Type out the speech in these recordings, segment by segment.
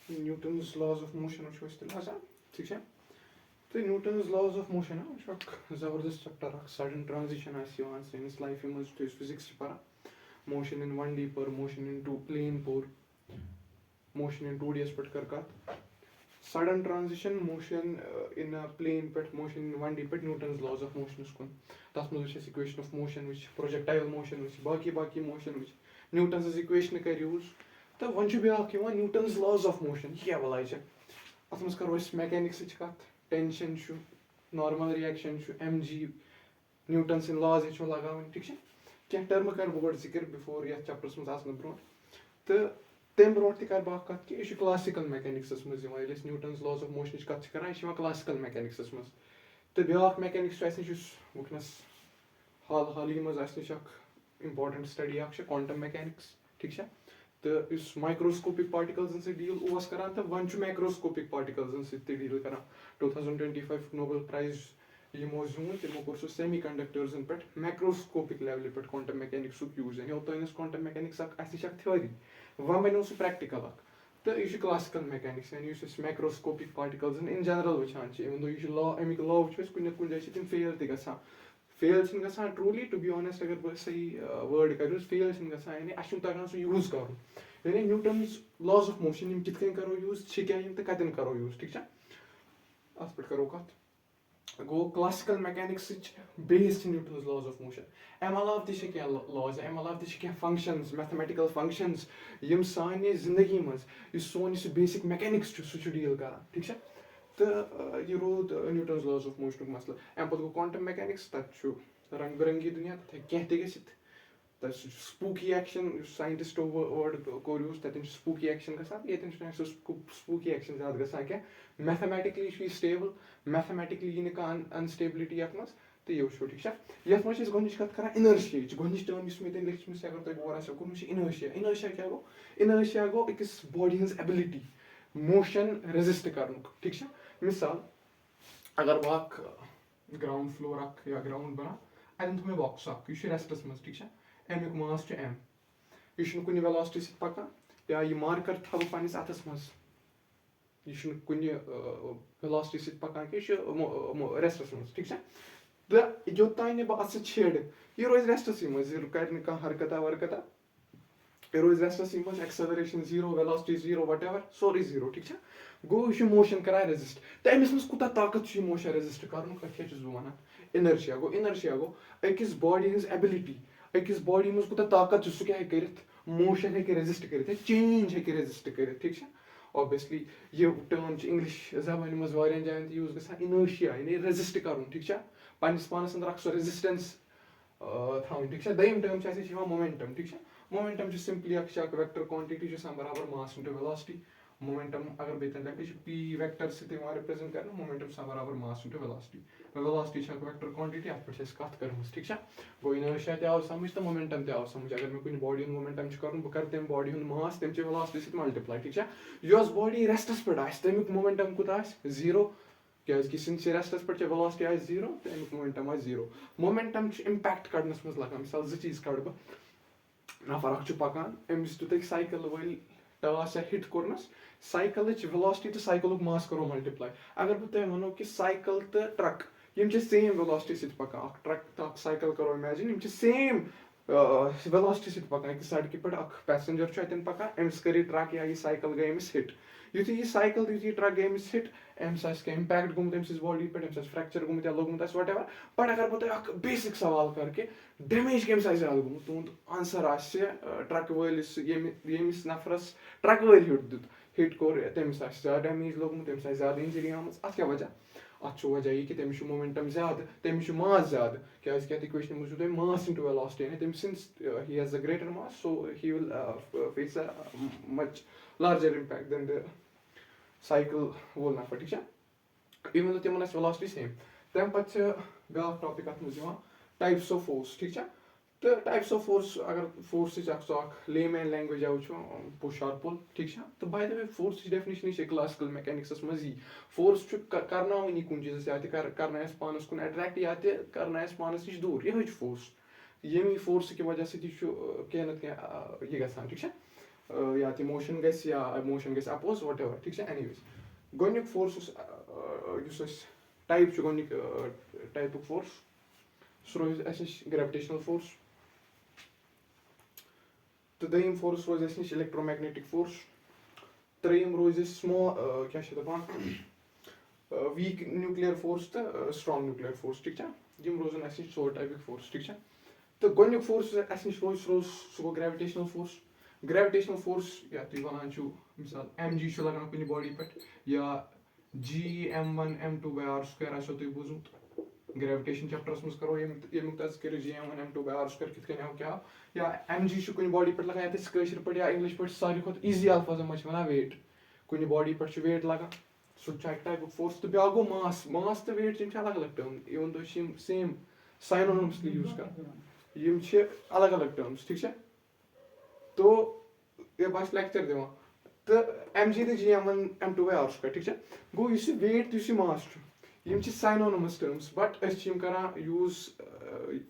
Newton's laws of motion which was still as a तो Newton's laws of motion which was जबरदस्त chapter sudden transition आसी वहाँ science life में तो physics पढ़ा motion in 1D पर motion in 2 plane पर motion in 2D पर कर sudden transition motion in a plane पर motion in 1D पर Newton's laws of motion उसको तस में which equation of motion which projectile motion which बाकी motion which Newton's equation का use तो वन भी आके वहाँ Newton's laws of motion क्या बोला इसे अत में करो इस mechanics कत tension normal reaction mg Newton in laws लगान ठीक क्या टर्म कर बोर्ड जिक्र बिफोर ये चैप्टर्स मज आसन ब्रो तो तम ब्रो कर बह कत कि यह क्लासिकल मैकेनिक्स मज न्यूटन लॉज ऑफ मोशन कत कर क्लासिकल मैकेनिक्स मज तो ब्या मैकेनिक्स वनस हाल हाल मज इंपॉर्टेंट स्टडी क्वांटम मैकेनिक्स ठीक तो माइक्रोस्कोपिक पार्टिकल्स से डील करान तो वन मैक्रोस्कोपिक पार्टिकल्स से डील कर 2025 नोबेल प्राइज यमो जून तमो कोर सह सेमी कंडक्टर्स पे मैक्रोस्कोपिक लेवल पे क्वांटम मैकेनिक्स यूज योतन क्वांटम मैकेनिक्स थ्योरी वह बनो सह प्रैक्टिकल तो यह क्लासिकल मैकेनिक्स यानी मैक्रोस्कोपिक पार्टिकल्स इन जनरल वुचान इवन दो यह लॉ अमिक लॉ वो कुन जाए तम फेल गसान ट्रूली टू बी ऑनेस्ट अगर बह सही वर्ड कर फेल यानी अस तगान सह यूज कर यानी न्यूटन्स लॉज ऑफ मोशन कित करो यूज क्या तो कतन करो यूज ठीक अत पे करो कत गो classical mechanics based Newton's laws of motion अम अलाव क्या लॉज अम अलाव क्या फंक्शंस मैथमेटिकल फंक्शंस यम साने जिंदगी मज सोन बेसिक मैकेनिक्स सह डील कर ठीक तो यह रोद न्यूटन्स लॉज ऑफ मोशन मसला अम पे गो क्वांटम मैकेनिक्स तक रंग बिरंगी दुनिया कह तक स्पूकी एक्शन साइंटिस्टो वर्ड कोर यूज तक स्पूकी एक्शन गन स्पूकी एक्शन ज्यादा गसान क्या मैथमेटिकली स्टेबल मैथमेटिकली यह कह अनस्टेबिलिटी ये मज तो ये वो ठीक ये मज गोच कत कर इनर्शिया गोच टर्म मे तन लिखम अगर तुम गौर आसो कोर इनर्शिया इनर्शिया क्या गो इनर्शिया गो अकिस बॉडी हज एबिलिटी मोशन रेजिस्ट कर ठीक मिसाल अगर बह ग्राउंड फ्लोर या ग्राउंड बना अन थो मे बॉक्स यह रेस्टस मज ठीक अमुक मास एम यह कुछ वेलोसिटी सत पकान या यह मार्कर थव पन्निस अथस मज यह कुछ वेलोसिटी सत पकान कि रेस्टस मज ठीक तो योतान बह अत छेड़ यह रोज रेस्टस मज कर कह हरकता वरकता यह रोज रेस्टस मज acceleration zero velocity zero what ever सोरे जीरो ठीक गो यह मोशन कर रेजिस्ट तो अमिस मज कूत ताकत मोशन रेजिस्ट कर अत वन इनर्शिया गो अकिस बॉडी हज एबिलिटी अकिस बॉडी मज कूत ताकत सह क्या कर मोशन हे रेजिस्ट कर चेंज हे रेजिस्ट कर ठीक ऑब्वियसली यह टर्म इंग्लिश जबान मज जान यूज गसान इनर्शिया यानी रेजिस्ट कर ठीक पन्निस पानस अंदर सो रेजिस्टेंस थवन ठीक दम टर्म मोमेंटम ठीक मोमेंटम सिंपली वेक्टर क्वांटिटी बराबर मास इंटू वेलोसिटी मोमेंटम अगर बेतन लिख पी वेक्टर से रिप्रेजेंट कर मोमेंटम बराबर mass into velocity velocity vector quantity अत पे कत कर ठीक गो इनर्शिया तव समझ तो मोमेंटम तव समझ अगर मैं कुछ बॉडी मोमेंटम कर बह कर तम बॉडी मास तम वेलोसिटी सत मल्टीप्लाई ठीक यस बॉडी रेस्टस पे तमिक मोमेंटम कूत जीरो क्या रेस्टस पे वेलोसिटी जीरो तो अमुक मोमेंटम जीरो मोमेंटम इम्पैक्ट कड़नस मज लगान मिसाल जो चीज कड़ बह नफर पकान अमिस दित साइकिल वल टास या हिट कोरनस साइकिल वेलोसिटी तो साइकिल मास करो मल्टीप्लाई अगर बह तुम वनो कि साइकिल तो ट्रक सेम वेलोसिटी सत पकान ट्रक तो साइकिल करो इमेजिन सेम वेलोसिटी सत पकान अकिस सड़क पे पैसेंजर अतन पकान अमिस कर ट्रक या साइकिल गई अमिस हिट युथ यह साइकिल तो यह ट्रक गई अमिस हिट अम्स क्या इम्पैक्ट गोमुत अम्स बॉडी पे अम्स फ्रैक्चर गोमुत या लोगमुत वट एवर बट अगर बह तुम बेसिक सवाल कर कि डैमेज कम्स ज्यादा गोमुत तुंद आंसर ट्रक वलिस यमिस नफरस ट्रक वल हिट कोर तमिस ज्यादा डैमेज लोगमुत तमिस ज्यादा इंजरी आम अत क्या वजह अत वजह यह कि तमिस मोमेंटम ज्यादा तमिस मास ज्यादा क्या इक्वेशन मुझे तुम मास इंटू वेलोसिटी यानी तम since he has a greater mass so he will face a much larger impact than the cycle whole नफर ठीक even though तमन वेलोसिटी सेम तम पे ब्या टॉपिक अत मज टाइप्स ऑफ फोर्स ठीक तो टाइप्स ऑफ फोर्स अगर फोर्स लेमैन लैंग्वेज वो पुश और पुल ठीक तो bye the way force definition classical mechanics मज यी फोर्स करना कुन चीज़ या करना पानस कुन अट्रैक्ट या करना पानस नश दूर यह फोर्स यमी फोर्स कि वजह सह कह ना कह यह गसान ठीक या تہِ موشن گژھِ یا موشن گژھِ اپوز وٹ ایور ٹھیک چھا اینی ویز گۄڈٕنیُک فورس یُس اَسہِ ٹایپ چھُ گۄڈٕنیُک ٹایپُک فورس سُہ روزِ اَسہِ نِش گریوِٹیشنل فورس تہٕ دوٚیِم فورس روزِ اَسہِ نِش الیکٹرومیگنیٹِک فورس ترٛیٚیِم روزِ کیاہ چھِ دَپان ویٖک نیوٗکلیر فورس تہٕ سٹرانگ نیوٗکلیر فورس ٹھیک چھا یِم روزن اَسہِ نِش ژور ٹایپٕکۍ فورس ٹھیک چھا تہٕ گۄڈٕنیُک فورس یُس اَسہِ نِش روزِ سُہ گوٚو گریوِٹیشنل فورس گریوِٹیشنل فورس یَتھ تُہۍ وَنان چھِو مِثال ایم جی چھُ لگان کُنہِ باڈی پٮ۪ٹھ یا G(m1m2/r²) آسیو تۄہہِ بوٗزمُت گریوِٹیشن چیپٹرس منٛز کرو ییٚمیُک تذکرٕ G(m1m2/r²) کِتھ کٔنۍ آو کیاہ آو یا ایم جی چھُ کُنہِ باڈی پٮ۪ٹھ لگان یَتھ أسۍ کٲشِر پٲٹھۍ یا اِنگلِش پٲٹھۍ ساروی کھۄتہٕ ایٖزی الفاظن منٛز چھِ وَنان ویٹ کُنہِ باڈی پٮ۪ٹھ چھُ ویٹ لگان سُہ تہِ چھُ اَکہِ ٹایپُک فورس تہٕ بیاکھ گوٚو ماس تہٕ ویٹ یِم چھِ الگ الگ ٹٔرم اِوٕن دو چھِ یِم سیم ساینونیمسلی یوٗز کران یِم چھِ الگ الگ ٹٔرمٕز ٹھیک چھا تو بہٕ چھُس لیکچر دِوان تہٕ ایم جی تہٕ G(m1m2/r²) ٹھیک چھا گوٚو یُس یہِ ویٹ تہٕ یُس یہِ ماس چھُ یِم چھِ ساینونیمس ٹٔرمٕز بٹ أسۍ چھِ یِم کران یوٗز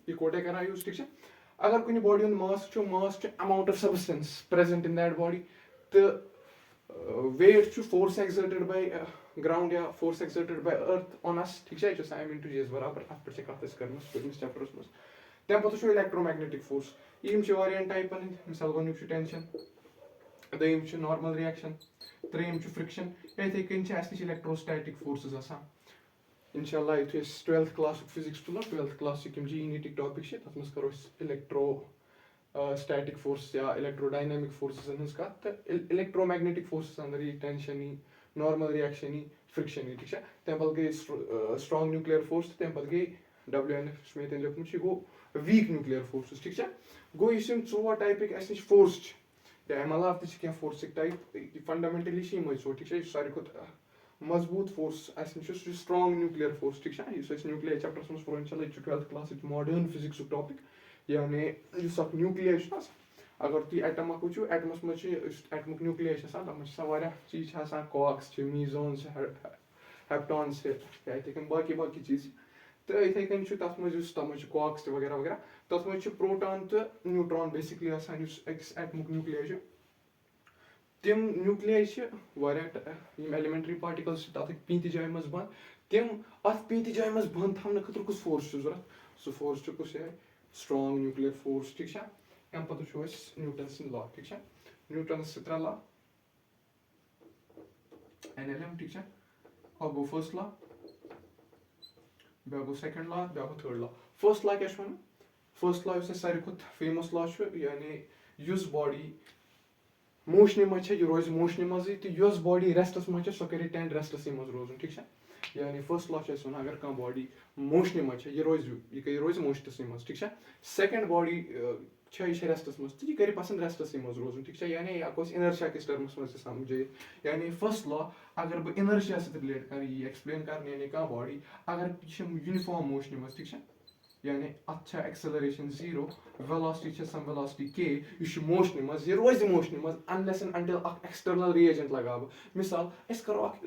اِکوٹے کران یوٗز ٹھیک چھا اگر کُنہِ باڈی ہُنٛد ماس چھُ amount of substance present in that body تہٕ ویٹ چھُ فورس ایگزٲرٹِڈ باے گراوُنڈ یا force exerted by earth on us ٹھیک چھا یہِ چھُ آسان M(G) برابر اَتھ پٮ۪ٹھ چھِ کَتھ أسۍ کٔرمٕژ پٔتمِس چیپٹرس منٛز تَمہِ پَتہٕ وٕچھو الیکٹرومیگنیٹِک فورس یِم چھِ واریاہن ٹایپن ہٕنٛدۍ مِثال گۄڈٕنیُک چھُ ٹینشن دوٚیِم چھُ نارمل رِیکشن ترٛیٚیِم چھُ فرکشن یِتھٕے کٔنۍ چھِ اَسہِ نِش الیکٹروسٹیٹِک فورسز آسان اِنشاء اللہ یِتھُے أسۍ 12th کلاسُک فِزِکٕس تُلو 12th کلاسٕکۍ یِم GE-NEET ٹاپِک چھِ تَتھ منٛز کرو أسۍ الیکٹروسٹیٹِک فورسز یا الیکٹروڈاینامِک فورسزن ہٕنٛز کَتھ تہٕ الیکٹرومیگنیٹِک فورسز اندر یی ٹینشن یی نارمل رِیکشن یی فرکشن یی ٹھیک چھا تَمہِ پَتہٕ گٔے سٹرانگ نیوٗکلیر فورس تہٕ تَمہِ پَتہٕ گٔے WNF یُس مےٚ ییٚتٮ۪ن لیوٗکھمُت چھُ یہِ گوٚو ویٖک نیوٗکلیر فورسز ٹھیک چھا گوٚو یُس یِم ژور ٹایپٕکۍ اَسہِ نِش فورس چھِ یا اَمہِ علاوٕ تہِ چھِ کیٚنٛہہ فورسٕکۍ ٹایپ فنڈامنٹلی چھِ یِمے ژور ٹھیک چھا یُس ساروی کھۄتہٕ مضبوٗط فورس اَسہِ نِش چھُ سُہ چھُ سٹرانگ نیوٗکلیر فورس ٹھیک چھا یُس أسۍ نیوٗکلیر چیپٹرس منٛز پرو اِنشاء اللہ یہِ چھُ 12th کلاسٕچ ماڈٲرن فِزِکسُک ٹاپِک یعنی یُس اکھ نیوٗکلیر چھُ آسان اگر تُہۍ ایٹم اکھ وٕچھِو ایٹمس منٛز چھُ یُس ایٹمُک نیوٗکلیر چھُ آسان تَتھ منٛز چھِ آسان واریاہ چیٖز چھِ آسان کاکس چھِ میٖزونز چھِ ہیپٹانز چھِ یا یِتھٕے کٔنۍ باقٕے چیٖز تہٕ یِتھٕے کٔنۍ چھُ تَتھ منٛز یُس تَتھ منٛز چھُ کاکس تہِ وغیرہ وغیرہ تَتھ منٛز چھُ پروٹان تہٕ نیوٗٹران بیسِکلی آسان یُس أکِس ایٹمُک نیوٗکلیر چھُ تِم نیوٗکلیر چھِ واریاہ یِم ایلیمنٹری پارٹِکلز چھِ تَتھ پیٖنتہِ جایہِ منٛز بنٛد تِم اَتھ پیٖنتہِ جایہِ منٛز بنٛد تھاونہٕ خٲطرٕ کُس فورس چھُ ضوٚرتھ سُہ فورس چھُ کُس یِہوٚے سٹرانگ نیوٗکلیر فورس ٹھیک چھا اَمہِ پَتہٕ وٕچھو أسۍ نیوٗٹن سٕنٛدۍ لا ٹھیک چھا نیوٗٹنس چھِ 3 لا NLM ٹھیک چھا اکھ گوٚو فٔسٹ لا بیاکھ گوٚو سیکنڈ لا بیاکھ گوٚو تھٲرڈ لا فٔسٹ لا کیاہ چھُ وَنان فٔسٹ لا یُس اَسہِ ساروی کھۄتہٕ فیمس لا چھُ یعنی یُس باڈی موشنہِ منٛز چھےٚ یہِ روزِ موشنہِ منٛزٕے تہٕ یۄس باڈی ریسٹس منٛز چھےٚ سۄ کَرِ ٹینڈ ریسٹسٕے منٛز روزُن ٹھیک چھا یعنی فٔسٹ لا چھُ اَسہِ وَنان اگر کانٛہہ باڈی موشنہِ منٛز چھےٚ یہِ روزِ موشنَسٕے منٛز ٹھیک چھا سیکنڈ باڈی چھےٚ یہِ چھےٚ ریسٹس منٛز تہٕ یہِ کَرِ پسنٛد ریسٹسٕے منٛز روزُن ٹھیک چھا یعنی یہِ ہٮ۪کو أسۍ اِنرشیا کِس ٹٔرمَس منٛز تہِ سَمجھٲیِتھ یعنی فٔسٹ لا اگر بہٕ اِنرشیا سۭتۍ رِلیٹ کرٕ یہِ ایٚکٕسپلین کرنہٕ یعنی کانٛہہ باڈی اگر یہِ چھِ یوٗنِفارم موشنہِ منٛز ٹھیک چھا یعنی اَتھ چھےٚ ایٚکسلریشن 0 ویلاسٹی چھےٚ سم ویلاسٹی K یہِ چھُ موشنہِ منٛز یہِ روزِ موشنہِ منٛز انلیس اینڈ انٹل اکھ ایکسٹرنل ریجنٹ لگاو بہٕ مِثال أسۍ کرو اکھ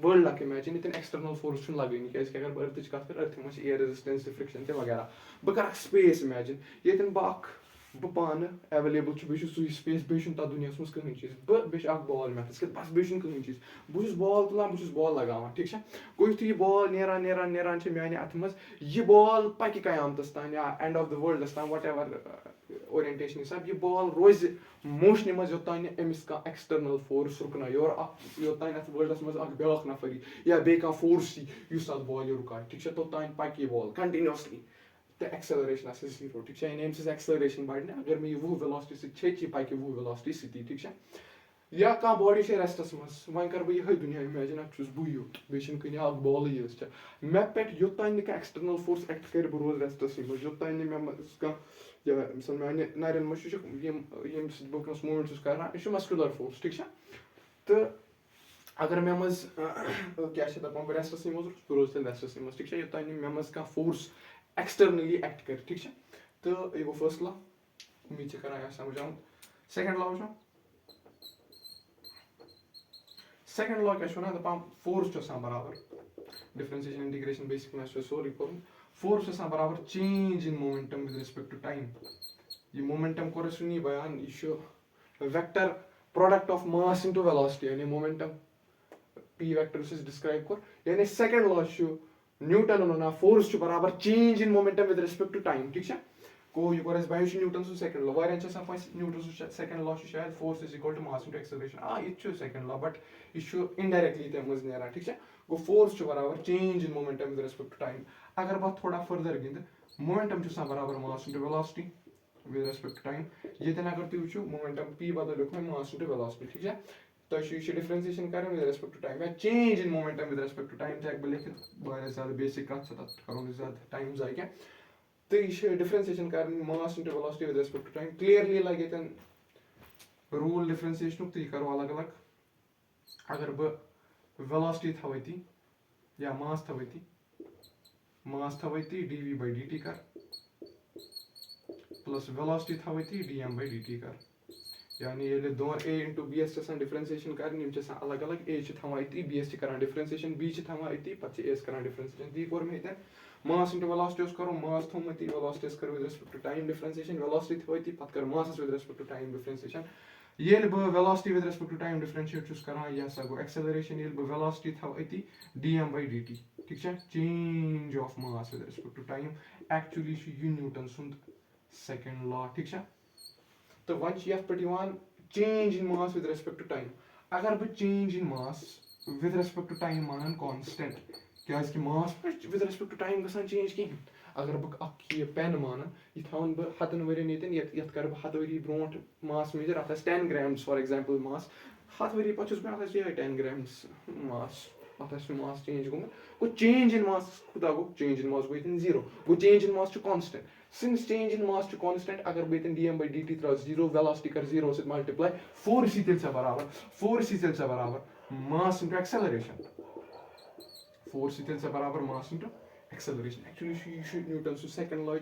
وٲلڈ اکھ اِمیجِن ییٚتٮ۪ن ایکسٹرنل فورس چھُنہٕ لگٲنی کیازِ کہِ اگر بہٕ أرتھٕچ کَتھ کرٕ أرتھہِ منٛز چھِ اِیر ریزسٹنس تہِ فرکشن تہِ وغیرہ بہٕ کرٕ اکھ سپیس اِمیجِن ییٚتٮ۪ن بہٕ پانہٕ ایویلیبٕل چھُ بیٚیہِ چھُ سُے سپیس بیٚیہِ چھُنہٕ تَتھ دُنیاہَس منٛز کٕہٕنۍ چیٖز بیٚیہِ چھُ اکھ بال مےٚ اَتھس بَس بیٚیہِ چھُنہٕ کٕہٕنۍ چیٖز بہٕ چھُس بال تُلان بہٕ چھُس بال لگاوان ٹھیک چھا گوٚو یِتھُے یہِ بال نیران چھِ میانہِ اَتھٕ منٛز یہِ بال پَکہِ قیامتَس تام یا اینڈ آف دَ وٲلڈَس تام وٹ ایور اورینٹیشن حِساب یہِ بال روزِ موشنہِ منٛز یوٚتانۍ نہٕ أمِس کانٛہہ ایکسٹرنل فورس رُکنایہِ یوٚتانۍ اَتھ وٲلڈَس منٛز اکھ بیاکھ نفر یی یا بیٚیہِ کانٛہہ فورس یی یُس اَتھ بالہِ رُکایہِ ٹھیک چھا توٚتانۍ پَکہِ یہِ بال کَنٹِنیوسلی تہٕ ایکسلریشن آسہِ 0 ٹھیک چھا یعنی أمۍ سٕنٛز ایکسلریشن بَڑِ نہٕ اگر مےٚ یہِ 10 ویلاسٹی سۭتۍ چھیٚچ یہِ پَکہِ 10 ویلاسٹی سۭتی ٹھیک چھا یا کانٛہہ باڈی چھےٚ ریسٹس منٛز وۄنۍ کرٕ بہٕ یِہوے دُنیا اِمیجِن اَتھ چھُس بٕے یوت بیٚیہِ چھِنہٕ کُنہِ اکھ بالٕے یٲژ چھےٚ مےٚ پٮ۪ٹھ یوٚتانۍ نہٕ کانٛہہ ایکسٹرنل فورس ایکٹ کرِ بہٕ روزٕ ریسٹسٕے منٛز یوٚتانۍ نہٕ مےٚ منٛز کانٛہہ مِثال میانہِ نَرین منٛز چھُ ییٚمہِ سۭتۍ بہٕ کٲنٛسہِ موٗمینٹ چھُس کران یہِ چھُ مسکیوٗلر فورس ٹھیک چھا تہٕ اگر مےٚ منٛز کیاہ چھِ دَپان بہٕ ریسٹسٕے منٛز روزٕ بہٕ روزٕ تیٚلہِ ریسٹسٕے منٛز ٹھیک چھا یوٚتانۍ نہٕ مےٚ منٛز کانٛہہ فورس ایکسٹرنلی ایکٹ کرِ ٹھیک چھا تہٕ یہِ گوٚو فٔسٹ لا اُمید چھِ کران آسہِ سَمجھ آمُت سیکنڈ لا وٕچھو سیکنڈ لا کیاہ چھُ وَنان دَپان فورس چھُ آسان برابر ڈِفرنسیشن انٹیگریشن بیسِک میتھ چھُ سورُے کوٚرمُت فورس چھُ آسان برابر change in momentum with respect to time یہِ مومینٹم کوٚر اَسہِ وُنی بیان یہِ چھُ vector product of mass into velocity यानी momentum p vector से describe कर यानी second law छु न्यूटन वना force छु बराबर change in momentum with respect to time ठीक है को ये कोरस बायो छु न्यूटन सु second law वारियन छ सा न्यूटन सु second law छु शायद force is equal to mass into acceleration ये छु second law but ये छु indirectly ते मज नेरा ठीक है गो force छु बराबर change in momentum with respect to time अगर बात थोड़ा further गिंद momentum छु सा बराबर mass into velocity with respect to time ये तना अगर तू वुचो momentum p बदल लिखो mass into velocity ठीक है तो ये डिफरेंशिएशन करें with respect to time या change in momentum with respect to time तक लिखित बहुत ज़्यादा बेसिक कथ से तक करूँ ज़्यादा टाइम जाए क्या तो ये डिफरेंशिएशन करें mass into velocity with respect to time clearly लगे तन रूल डिफरेंशिएशन तो ये करो अलग अलग अगर ब velocity थवैती या mass थवैती dv by dt कर प्लस वेलोसिटी थवैती dm by dt कर यानी ये दो a into b s से डिफरेंशिएशन करनी इनसे अलग अलग a छ थवैती b s करना डिफरेंशिएशन b छ थवैती पछ a करना डिफरेंशिएशन दी कोर में इतन mass into velocity उस करो mass थवैती velocity कर with respect to time differentiation velocity थवैती पछ कर mass with respect to time differentiation ये ब velocity with respect to time differentiate चुस करा या सगो acceleration ये ब velocity थवैती dm by dt ठीक है change of mass with respect to time actually छु ये न्यूटन सुंद second law ठीक है तो वन यथ पे change in mass with respect to time अगर बह change in mass with respect to time मान constant क्या कि mass with respect to time गसान change कहीं अगर बह अख ये पेन मान ये थावन बह 100 वरियन येतन यथ कर बह 100 वरी ब्रोट mass मेजर अथ 10 grams for example mass 100 worry पछुस में अथ 10 grams mass अथ mass change go change in mass खुदा गो change in mass go 0 go change in mass to constant since change in mass to constant अगर बेतन dm by dt थ्रा 0 velocity कर 0 से multiply force इतल से बराबर mass into acceleration force इतल से बराबर mass into acceleration actually you Newton so second law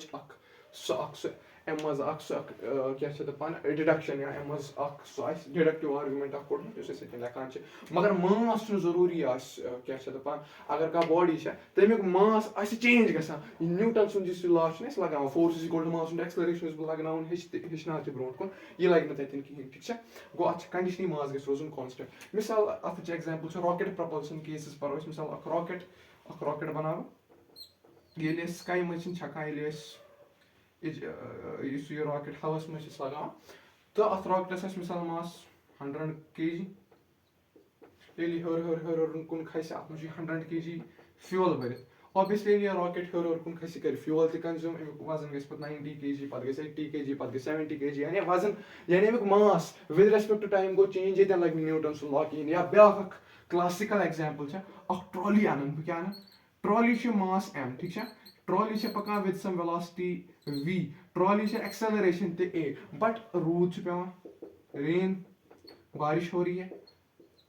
अख सो एमज अख सो क्या छ दपान डिडक्शन या एमज अख सो डिडक्टिव आर्गुमेंट अख कोड जो से लेखान छ मगर मास छ जरूरी आस क्या छ दपान अगर का बॉडी छ तमिक मास आस चेंज गसा न्यूटन सुन जिस लॉ छ इस लगाव force is equal to mass into acceleration is लगावन हिचना छ ब्रोट कोन ये लाग न ततिन की ठीक छ गो अच कंडीशनली मास गस रोजन कांस्टेंट मिसाल अथ छ एग्जांपल छ रॉकेट प्रपल्शन केसेस पर मिसाल अख रॉकेट बनाव ये स्काई मशीन छका ये ये रॉकेट हवस में लगा तो अथ रॉकेटस मिसाल मास 100 kg ये हर कुन खसि अत 100 kg फ्यूल भरित ऑब्वियसली ये रॉकेट हर कुन खसि कर फ्यूल त कंज्यूम अमिक वजन गस 90 kg पत गस 80 kg पत गस 70 kg यानी वजन यानी अमिक mass with respect to time गो चेंज ये लग न्यूटन सो लॉ की या ब्याक क्लासिकल एग्जांपल छ अख ट्रॉली आनन क्या आनन ट्रॉली छ मास m ठीक छ ट्रॉली छ पका with some velocity v trolley छ एक्सेलरेशन ते a बट रूद छ पेवा रेन बारिश हो रही है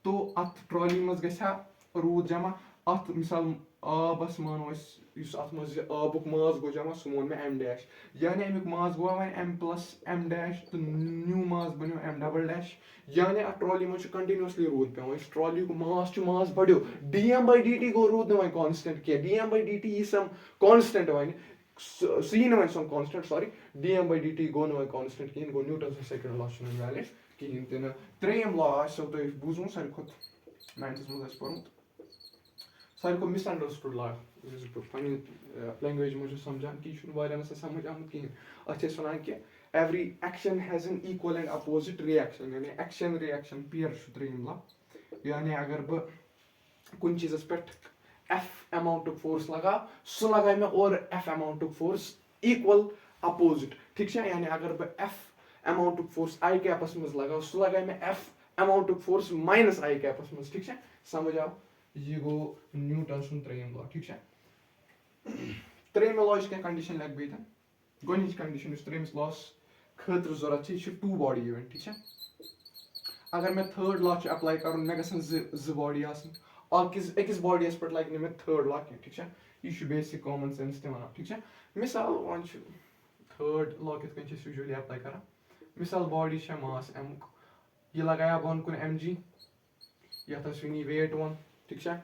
तो अत ट्रॉली मज गसा रूद जमा अत मिसाल आबस मानो इस अत मज आबुक मास गो जमा सुमोन में m डैश यानी अमिक मास गो वन m प्लस m डैश तो न्यू मास बनो m डबल डैश यानी अत ट्रॉली मज कंटिन्यूअसली रूद पेवा इस ट्रॉली को मास बढ़ियो dm by dt गो रूद न वन कांस्टेंट के dm by dt is some constant वन सी न वन some constant sorry dm by dt गो न वन कांस्टेंट किन गो न्यूटन सेकंड लॉ छ वैलिड किन तन त्रेम लॉ आसो तो बुझो सारी खुद 9th मज पढ्नु सारी को मिसअंडरस्टूड लॉ पनी लैंग्वेज में समझान कि वारियन से समझ आमत कि अच्छे सुना कि every action has an equal and opposite reaction यानी एक्शन रिएक्शन पेयर छ त्रेम लॉ यानी अगर ब कुन चीज पे f अमाउंट ऑफ फोर्स लगा सो लगा मैं और f amount of force equal opposite ठीक है यानी अगर ब f amount of force i के आपस में लगा सो लगा मैं f amount of force minus i के आपस में ठीक है समझ आओ ये गो न्यूटन सुन त्रेम लॉ ठीक है त्रेम लॉ के कंडीशन लग बेतन गोनिच कंडीशन इस त्रेम लॉ खतर जरूरत छ टू बॉडी इवेंट ठीक है अगर मैं थर्ड लॉ अप्लाई करूं मैं गसन ज बॉडी आसन अकिस बॉडीस पे लग में थर्ड लॉ ठीक है ये बेसिक कॉमन सेंस ते वना ठीक है मिसाल वन थर्ड लॉ कित कन यूजुअली अप्लाई करा मिसाल बॉडी छ मास m ये लगाया बन कुन mg यथ सुनी वेट वन ठीक है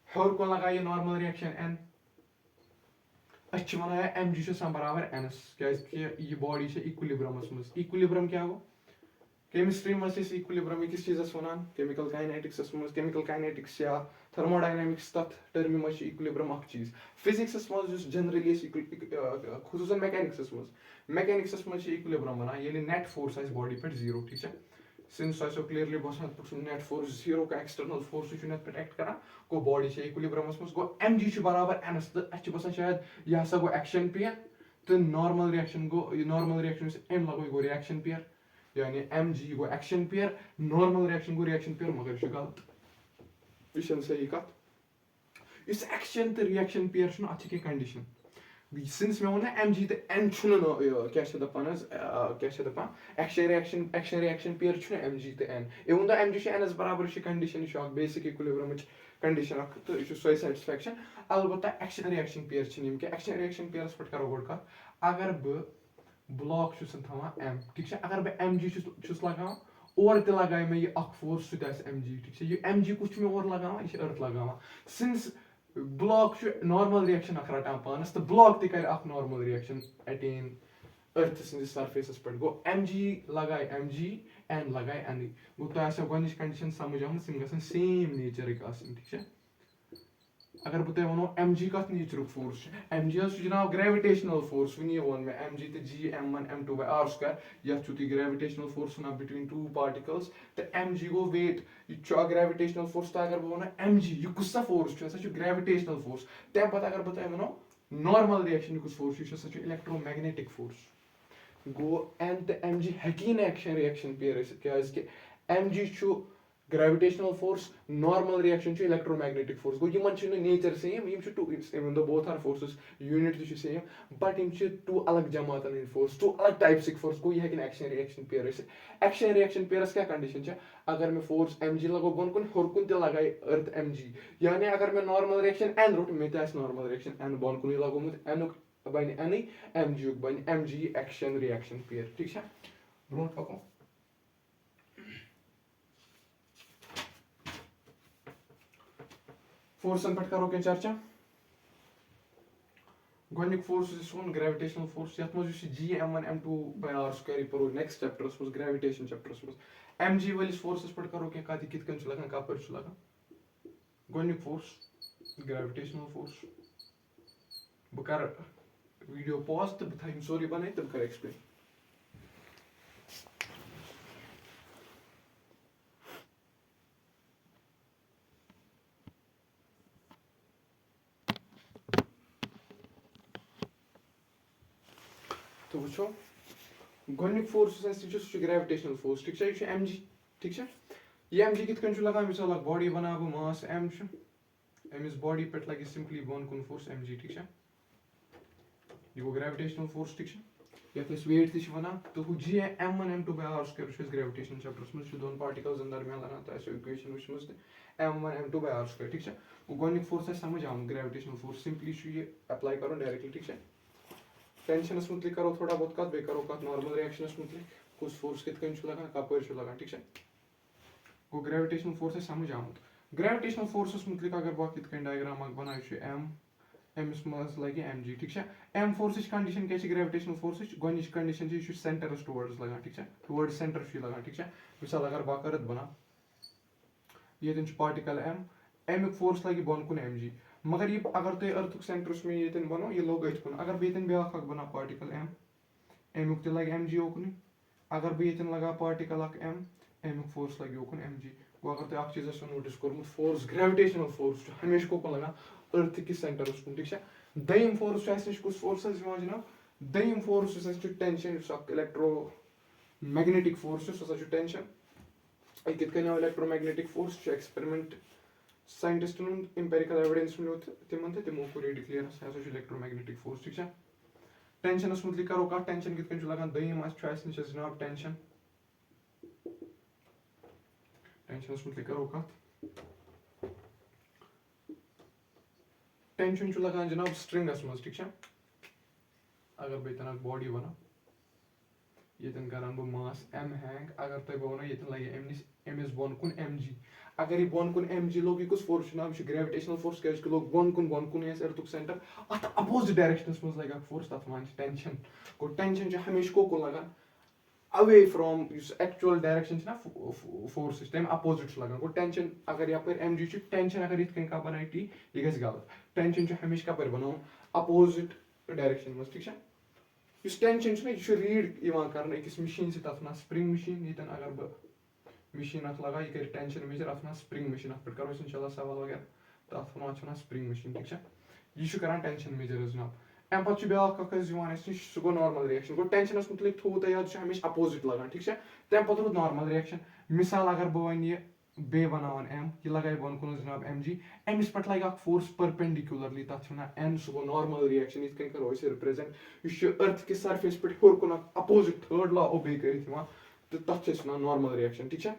हर को लगाया नॉर्मल रिएक्शन n अच्छा वना mg छ बराबर n क्या कि ये बॉडी छ इक्विलिब्रियम में इक्विलिब्रियम क्या हो केमिस्ट्री में इक्विलिब्रियम किस चीज़ वन केमिकल काइनेटिक्स या थर्मोडायनामिक्स तथ टर्म में इक्विलिब्रियम चीज़ फिजिक्स मज जनरली खुसूसन मैकेनिक्स मज इक्विलिब्रियम वन ये नेट फोर्स बॉडी पे जीरो ठीक है सिंस क्लियरली बसान नेट फोर्स जीरो का एक्सटर्नल फोर्स नेट पे एक्ट करा गो बॉडी इक्विलिब्रियमस मज गो एम जी बराबर एनस तो बसान शायद यह हसा गो एक्शन पेयर तो नॉर्मल रिएक्शन एम लगो गो रिएक्शन पेयर यानी एम जी गो action pair normal reaction pair मगर यह गलत यह सही कत इस एक्शन तो रिएक्शन पेयर अत कंडीशन सिंस मे वो एम जी तो एन क्या action reaction pair M G तो N even though M G एनस बराबर कंडीशन यह बेसिक इक्विलिब्रियम कंडीशन तो यह सो सेटिस्फैक्शन अलबत्ता action reaction pair action reaction payers पे करो गोड कत अगर बह ब्लॉक थवान एम ठीक है अगर बह एम जी लगान और ते लगाए मे यह फोर्स सह एम जी ठीक है यह एम जी कुछ मे और लगान यह अर्थ लगान सिंस ब्लॉक नॉर्मल रिएक्शन रटान पानस तो ब्लॉक तक normal reaction attain earth since surface पे गो एम जी लगाए एम जी एन लगाए एन गो तुम गोच कंडीशन समझ आम गन सेम नेचर ठीक है अगर बह वो एम जी कत नेचर फोर्स एम जी जनाब ग्रेविटेशनल फोर्स वन वो मे एम जी तो G M one M two by R square ये तुम gravitational force one between two particles तो एम जी गो वेट यह ग्रेविटेशनल फोर्स तो अगर बह वो एम जी यह कुछ फोर्स ग्रेविटेशनल फोर्स तम पे अगर बह वो नॉर्मल रिएक्शन कुछ फोर्स यह इलेक्ट्रोमैग्नेटिक फोर्स गो एन तो एम जी हेकी एक्शन रिएक्शन पेयर क्या M G gravitational force normal reaction electromagnetic force गो in nature same too even though both are forces unit तो सेम बट टू अलग जमातन हंद फोर्स टू अलग टाइप्स फोर्स गो यह action reaction pair action reaction पेयरस क्या कंडीशन अगर मैं फोर्स एम जी लगो बोन कुन होर कुन ते लगाए अर्थ एम जी यानी अगर मैं नॉर्मल रिएक्शन एन रोट मे नॉर्मल रिएक्शन एन बोन कुन लगोमुत एन बन एन एम जी बन M G action reaction pair ठीक है ब्रो पको फोर्सन पे करो क्या चर्चा गोनिक फोर्स सोन ग्रेविटेशनल फोर्स यथ मज G M one M two by R square पो नेक्स्ट चैप्टरस मज ग्रेविटेशन चैप्टरस मज एम जी वालिस फोर्सस पे करो क्या कत कित कन लगान कपर लगान गोनिक फोर्स ग्रेविटेशनल फोर्स बह कर वीडियो पॉज तो बह थम सोरी बन तो बह कर एक्सप्लेन तो वो गोनिक फोर्स ग्रेविटेशनल फोर्स ठीक है यह एम जी ठीक है यह एम जी कित लगान मिसाल बॉडी बना बह मास एम अमिस बॉडी पे लगे सिंपली बोन कुन फोर्स एम जी ठीक है यह गो ग्रेविटेशनल फोर्स ठीक है ये वेट ती वन तो G M one M two by R square gravitation चैप्टरस मज दोन पार्टिकल्स दरमियान लगान तो इक्वेशन वुचम M one M two by R square ठीक है गोनिक फोर्स समझ आम ग्रेविटेशनल फोर्स सिंपली यह अप्लाई करो डायरेक्टली ठीक है टेंशन मुतलिक करो थोड़ा बहुत कत बे करो कत नॉर्मल रिएक्शन मुतलिक कुछ फोर्स कित लगान कपर लगान ठीक है गो ग्रेविटेशनल फोर्स समझ आमुत ग्रेविटेशनल फोर्स मुतलिक अगर बह कित डायग्राम बना एम एमिस मज लगे एम जी ठीक है एम फोर्स कंडीशन क्या ग्रेविटेशनल फोर्स गोनिच कंडीशन सेंटरस टुवर्ड्स लगान ठीक है टुवर्ड सेंटर लगान ठीक है मिसाल अगर बह कर बना ये पार्टिकल एम अमुक फोर्स लगे बोन कुन एम जी मगर ये अगर तुम अर्थ सेंटरस में ये बनो ये लोग अथ कुन अगर बेतन ब्या बना पार्टिकल एम अमुक तो लगे एम जी ओकुन अगर बेतन लगा पार्टिकल एम अमुक फोर्स लगे ओकुन एम जी गो अगर तुम चीज़ नोटिस कोर्मुत फोर्स ग्रेविटेशनल फोर्स हमेशा कोकन लगा अर्थ किस सेंटरस कुन ठीक है दयम फोर्स कुछ फोर्स जनाब दयम force tension electromagnetic force tension कित electromagnetic force experiment scientist empirical evidence मिलो तिमन तिमो को डिक्लेयर इलेक्ट्रोमैग्नेटिक फोर्स ठीक है टेंशन मुतलिक करो कत टेंशन कित लगान दयम जनाब टेंशन मुतलिक करो कत टेंशन लगान जनाब स्ट्रिंगस मज ठीक है अगर बेतन बॉडी बना ये करान बह मास एम हैंग अगर तुम बह वो ये लगे एमिस बोन कुन एम जी अगर यह बोन कुन एम जी लोग यह कुछ फोर्स जनाब ग्रेविटेशनल फोर्स क्या लोग बोन कुन अर्थ सेंटर अत अपोजिट डायरेक्शन मज लगे फोर्स तथ वन टेंशन गो टेंशन हमेशा कोकुन लगान away from actual direction na force system opposite lagan go tension agar yapar mg chu tension agar it kan ka banai t ye gas galat tension chu hamish ka par banau opposite direction mas thik cha yus tension chu na you should read iwan karna ekis machine se tafna spring machine yetan agar ba machine ak laga ye kar tension measure afna spring machine af par karo inshallah sawal wagera taf na chuna spring machine thik cha ye shu karan tension measure na am pach beak akaz yuan es su go normal reaction go tension as mutlik thu ta yad hamish opposite lagan thik cha tem pat ro normal reaction misal agar bo wan ye be banawan m ye lagai bon kun janab mg emis pat like force perpendicularly ta chuna n su go normal reaction it kan karo is represent you earth ke surface pat hor kun opposite third law obey kari thima to ta chuna normal reaction thik cha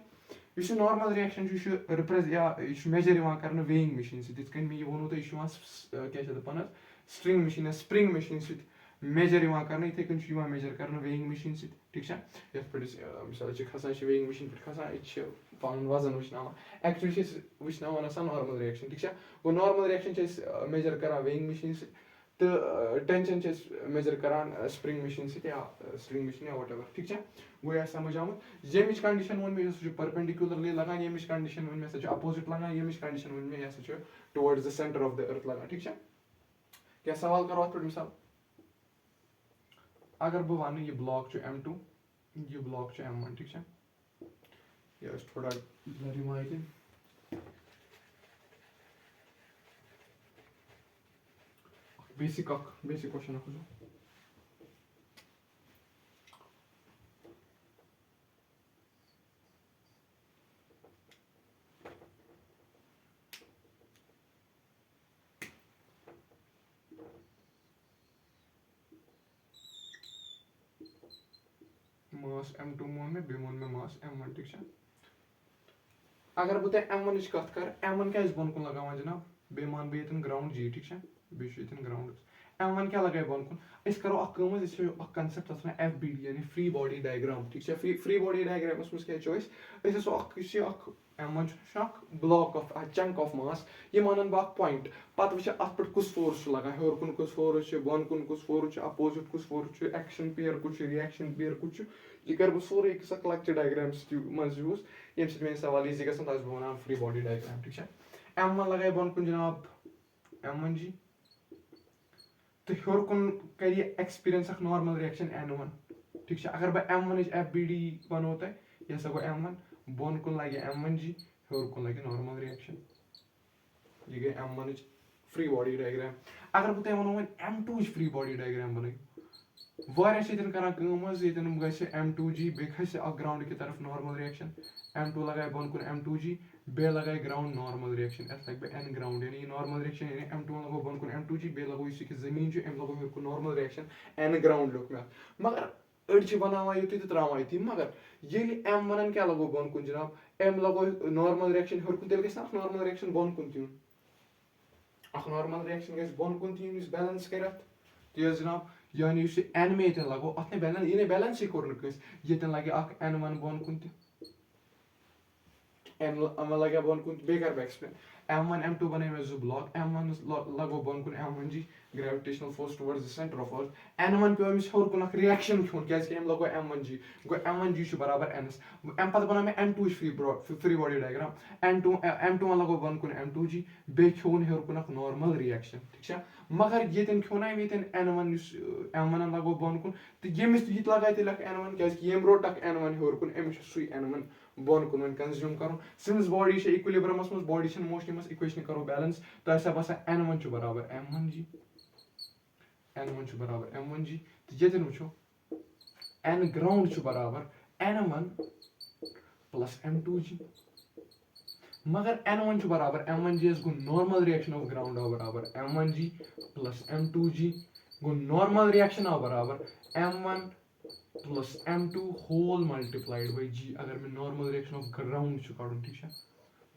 you normal reaction you should represent ya you measure iwan karna weighing machine se it kan me ye wono to issue kya chha panas string machine spring machine sit measure iwan karna ithe kan chu iwan measure karna weighing machine sit thik cha yat par misal che khasan che weighing machine par khasan it che pan wazan wishnawa actually che wishnawa na normal reaction thik cha go normal reaction che measure kara weighing machine sit the tension che measure karan spring machine sit ya string machine ya whatever thik cha वो या समझ आमत ये Mitch condition one में जो perpendicularly लगा ये Mitch condition one में सच opposite लगा ये मिच कंडीशन वन में या such towards the centre of the earth लगा ठीक है क्या सवाल करो आप मिसाल अगर बो वन ये ब्लॉक जो m2 ये ब्लॉक जो m1 ठीक है ये थोड़ा ब्लरी माइक बेसिक क्वेश्चन है कुछ मास m2 मोन में बेमोन में मास m1 ठीक है अगर बुते m1 इस कथ कर m1 क्या इस बोन को लगावा जनाब बेमान बेतन ग्राउंड g ठीक है बेशेतन ग्राउंड m1 क्या लगाए बोन को इस करो अकमज इस कांसेप्ट असना fbd यानी फ्री बॉडी डायग्राम ठीक है फ्री बॉडी डायग्राम उसमें क्या चॉइस इस सो अक m1 शक block of a chunk of mass ये मानन बा पॉइंट पत वछ अत पर कुछ फोर्स लगा हेर कुन कुछ फोर्स छ बोन कुन कुछ फोर्स छ अपोजिट कुछ फोर्स छ एक्शन पेयर कुछ रिएक्शन पेयर कुछ ये कर बो सोरे एक सा क्लच डायग्राम्स मज यूज ये से में सवाल इजी गसन ताज बना फ्री बॉडी डायग्राम ठीक है m1 लगाए बोन कुन जनाब m1 जी तो हेर कुन करिए experience of normal reaction n1 ठीक है अगर बा m1 इज fbd बन होता है ये सब m1 बोन कुन लगे m1 जी हेर कुन लगे नॉर्मल रिएक्शन ये गए m1 is free body diagram अगर बता one m2 is free body diagram बन वारिया से करा कमज ये गसे m2g बे खसे अ ग्राउंड की तरफ नॉर्मल रिएक्शन m2 लगाए बोन कुन m2g बे लगाए ग्राउंड नॉर्मल रिएक्शन एस लग बे n ग्राउंड यानी नॉर्मल रिएक्शन यानी m2 लगो बोन कुन m2g बे लगो इसी की जमीन जो m लगो हेर कुन नॉर्मल रिएक्शन n ग्राउंड लोक में मगर अड़ची बनावा युति तो त्रावा युति मगर ये m1 क्या लगो बोन कुन जनाब m लगो नॉर्मल रिएक्शन हेर कुन तेल के साथ नॉर्मल रिएक्शन बोन कुन तीन अख नॉर्मल रिएक्शन गस बोन कुन तीन इस बैलेंस करत तो जनाब यानी उस n में इतन लगो अतने बैलेंस ये बैलेंस ही कोरन कस येतन लगे अख n1 बोन कुन n लगे बोन कुन बेकर बे एक्सप्लेन m1 m2 बने में जो ब्लॉक m1 लगो बोन कुन m1 G gravitational force towards the centre of earth n1 पे हम छोर कुन रिएक्शन छोन क्या है m लगो m1 जी गो m1 जी बराबर ns m पद बना में m2 is free body diagram m2 लगो बोन कुन m2 जी बे छोन हेर कुन नॉर्मल रिएक्शन ठीक है मगर येतन खोना येतन n1 m1 लगो बोन कुन तो यमिस यत लगाय ते लख n1 क्या है यम रोटक n1 हेर कुन एम सुई n1 बोन कुन कंज्यूम करो सिंस बॉडी से इक्विलिब्रियम में बॉडी से मोशन में इक्वेशन करो बैलेंस तो ऐसा बस n1 छु बराबर m1 जी n1 छु बराबर m1 जी तो येतन वछो n ग्राउंड छु बराबर n1 प्लस m2 जी मगर n1 छु बराबर m1 जी गो नॉर्मल रिएक्शन ऑफ ग्राउंड हो बराबर m1 G plus m2 G गो नॉर्मल रिएक्शन हो बराबर m1 प्लस m2 whole multiplied by g अगर मैं नॉर्मल रिएक्शन ऑफ ग्राउंड छु काढूं ठीक है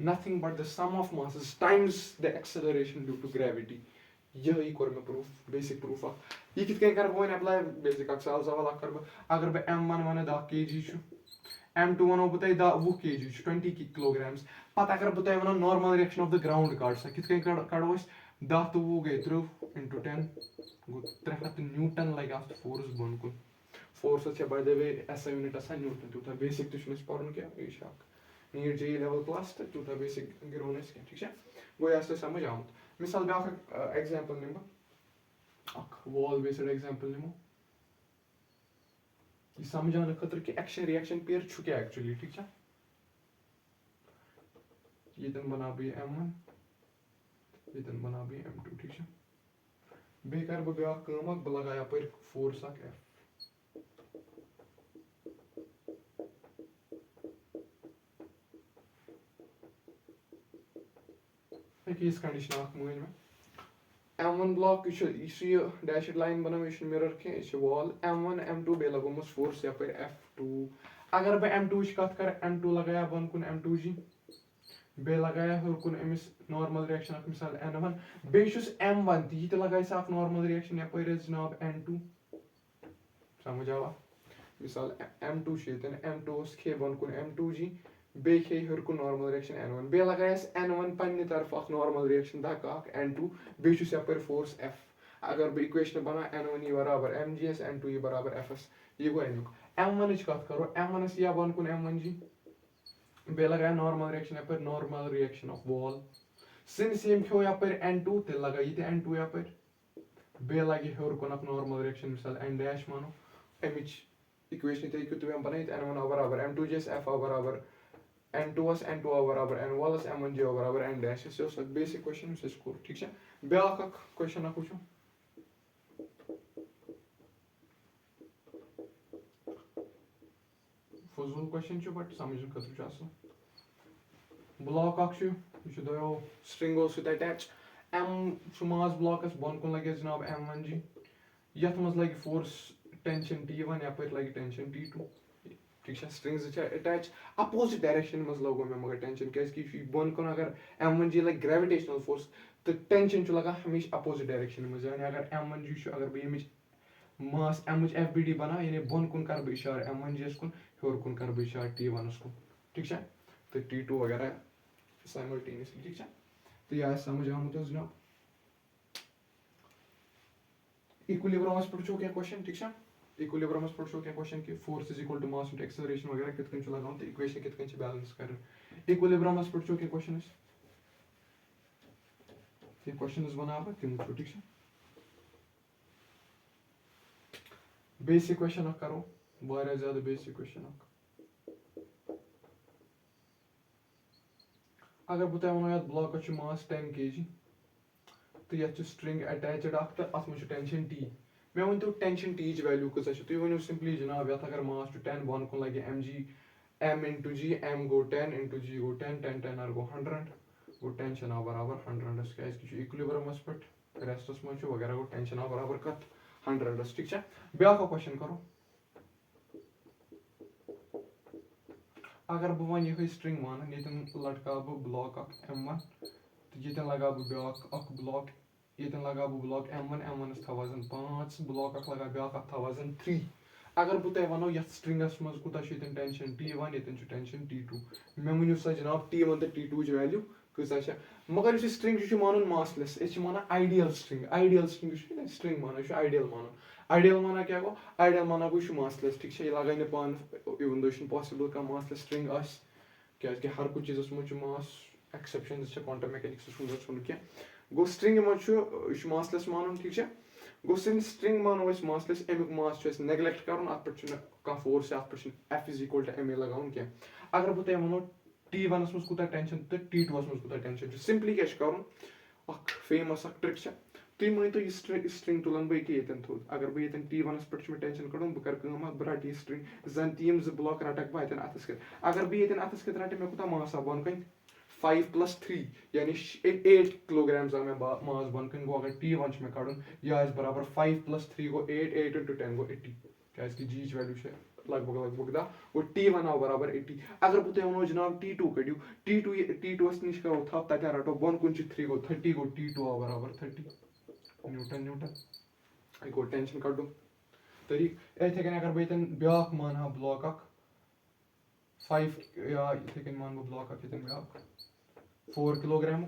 nothing but the sum of masses times the acceleration due to gravity यही कोर में प्रूफ बेसिक प्रूफ ये कित कर बोन अप्लाई बेसिक अक्सल सवाल कर अगर बे m1 वन 10 kg छु m2 वन बतै 20 kg छु 20 किलोग्राम्स पता अगर बतै one normal reaction of the ground काट सा कित काढो 10 तो वो गए 3 × 10 गो 300 न्यूटन लगा फोर्स बन को force by the way SI unit Newton तूथा बेसिक तुम पढ़न क्या यह नीट JEE लेवल क्लास तो तूथा बेसिक गिरो क्या ठीक है गो यह समझ आमुत मिसाल ब्या एग्जाम्पल निम वॉल बेस्ड एग्जाम्पल निमो यह समझाने खतर कि एक्शन रिएक्शन पेयर क्या एक्चुअली ठीक है ये बना बह M1 ये बना बह M2 ठीक है बे कर ब्या बह लगा यप फोर्स F इस कंडीशन मान में M1 ब्लॉक यह डैशड लाइन बना यह मिरर क्या वॉल M1 M2 बे लगोमस फोर्स यप F2 अगर बह M2 कत कर M2 लगाया बन कुन M2 जी बे लगाया हर कुन अमिस नॉर्मल रिएक्शन मिसाल N1 बेस M1 यह लगाया नॉर्मल रिएक्शन यप जनाब N2 समझ आवा मिसाल M2 M2 खे बन कुन M2 जी बे खे हर कुन नॉर्मल रिएक्शन N1 बे लगाया N1 पन्ने तरफ नॉर्मल रिएक्शन धक्का N2 base yup force F अगर बह इक्वेशन बना N1 बराबर mgs N2 बराबर fs यह गो अमुक M1 कत करो M1 या बन कुन M1 जी बे लगाया नॉर्मल रिएक्शन यप normal reaction of wall since यम खो यप N2 ते लगा ये N2 यप बे लगे हर कुन नॉर्मल रिएक्शन मिसाल N डैश मानो अमिच इक्वेशन ते तुम बन N1 बराबर M2gs F बराबर N2 N2 बराबर N वॉल M1 J बराबर N डैश यह बेसिक क्वेश्चन कोर ठीक है ब्या क्वेश्चन वो फजूल क्वेश्चन बट समझ खतर ब्लॉक दो स्ट्रिंगो अटैच M मास ब्लॉकस बन कुन लगे जनाब M1 जी यथ मज लगे फोर्स टेंशन T1 यप लगे टेंशन T2 ठीक है स्ट्रिंग्स अटैच अपोजिट डायरेक्शन मज लगो मे मगर टेंशन क्या बन कुन अगर M1 जी लगे ग्रेविटेशनल फोर्स तो टेंशन लगा हमेशा अपोजिट डायरेक्शन मज यानी अगर M1 जी अगर बह मास M FBD बना यानी बन कुन कर इशार M1 जी कुन हर कुन कर इशार T1 कुन ठीक है तो T2 वगैरह साइमल्टेनियसली ठीक है तो यह समझ आमुत जनाब इक्विलिब्रियमस पढ़ो क्या क्वेश्चन ठीक है इक्विलिब्रियमस पढ़ो क्या क्वेश्चन कि force is equal to mass into acceleration वगैरह कित लगाऊं तो इक्वेशन कित बैलेंस कर इक्विलिब्रियमस पढ़ो क्या क्वेश्चन ये क्वेश्चन बना तुम ठीक है बेसिक क्वेश्चन करो वारिया ज्यादा बेसिक क्वेश्चन अगर बह तुम वो ब्लॉक मास 10 kg तो ये स्ट्रिंग अटैचड तो अत मे टेंशन T मे वन टेंशन T वैल्यू कसा तुम वो सिंपली जनाब ये अगर मास 10 बन कुन लगे mg m into g m गो 10 into g गो 10 10 10 गो 100 गो टेंशन बराबर 100 क्या इक्विलिब्रियमस पे रेस्टस मज वगैरह गो टेंशन बराबर कत 100 ठीक है ब्या क्वेश्चन करो अगर बह वन यह स्ट्रिंग मान ये लटका बह ब्लॉक M1 तो ये लगा बह ब्या ब्लॉक ये लगा बह ब्लॉक M1 था वजन 5 ब्लॉक लगा ब्या था वजन 3 अगर बह तुम वनो ये स्ट्रिंगस मज कूता टेंशन T1 ये टेंशन T2 मे वनु सा जनाब T1 तो T2 वैल्यू कसा मगर इस स्ट्रिंग मान मासलेस मान आइडियल स्ट्रिंग स्ट्रिंग मान आइडियल मान आइडियल माना क्या गो आइडियल माना गो मासलेस ठीक है लगे ना पान इवन दो पॉसिबल का मासलेस स्ट्रिंग क्या हर कुछ चीज़ मज मास एक्सेप्शन क्वांटम मैकेनिक्स क्या गो स्ट्रिंग मज मासलेस मान ठीक है गो स्ट्रिंग मानो मासलेस अमुक मास नेग्लेक्ट कर अत पे फोर्स अत पे F is equal to ma लगान क्या अगर बह तुम वो T1 मज कूता टेंशन तो T2 मज कूता टेंशन सिंपली क्या कर फेमस ट्रिक तुम वन तो यह स्ट्रिंग तुलान बह ये थोद अगर बह ये T1 पे टेंशन कड़ बह कर बह रट यह स्ट्रिंग जन तीम जो ब्लॉक रटक बह अतस अगर बह ये अतस रटे मे कूता मास बन कन 5 + 3 यानी 8 किलोग्राम मे मास बन कन गो अगर T1 मे कड़ यह बराबर 5 + 3 गो 8 8 × 10 गो 80 क्या जी वैल्यू लगभग 10 गो T1 आव बराबर 80 अगर बह तुम वो जनाब T2 कड़ू T2 नश करो थप तथा रटो बन कुन 3 गो 30 गो T2 आव बराबर 30 न्यूटन गो टेंशन कड़ो तरीक इथे कन अगर बह ब्या मान हा ब्लॉक 5 या इथे कन मान ब्लॉक ये ब्या 4 किलोग्राम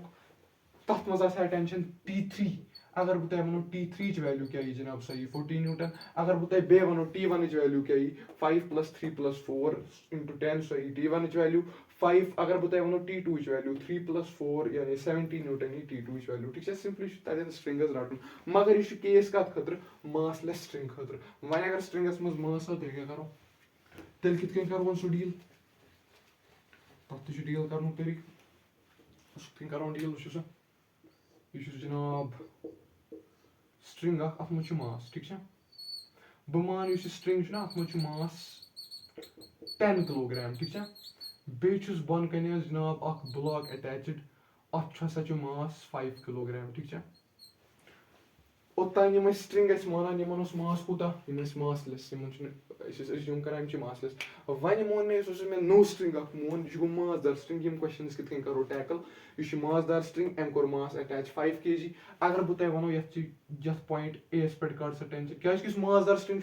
तथ मज टेंशन T3 अगर बह वो T3 वैल्यू क्या जनाब सही 14 न्यूटन अगर बह बे वो T1 वैल्यू क्या 5 + 3 + 4 × 10 सही T1 वैल्यू 5 अगर बह वो T2 वैल्यू 3 + 4 यानी 17 न्यूटन T2 वैल्यू ठीक है सिंपली तन स्ट्रिंगस रटन मगर यह केस कत खतर मासलेस स्ट्रिंग खतर वन अगर स्ट्रिंगस मज मास तेल क्या करो तेल कित करो वो सह डील तथ डील कर तरीक करो डील वो यह जनाब स्ट्रिंग अत मज मास ठीक है बह मान इस स्ट्रिंग अत मज मास 10 किलोग्राम ठीक है बेस बन कन जनाब ब्लॉक अटैचड अत हसा मास 5 किलोग्राम ठीक है ओतान स्ट्रिंग मानान मास कूता मासलेस ज्यूम करान मासलेस वन मोन मे नो स्ट्रिंग मोन यह गो मासदार स्ट्रिंग यम क्वेश्चन कित करो टैकल यह मासदार स्ट्रिंग अम कोर मास अटैच 5 kg अगर बह तुम वो ये पॉइंट ए पे कड़ सा टेंशन क्या मासदार स्ट्रिंग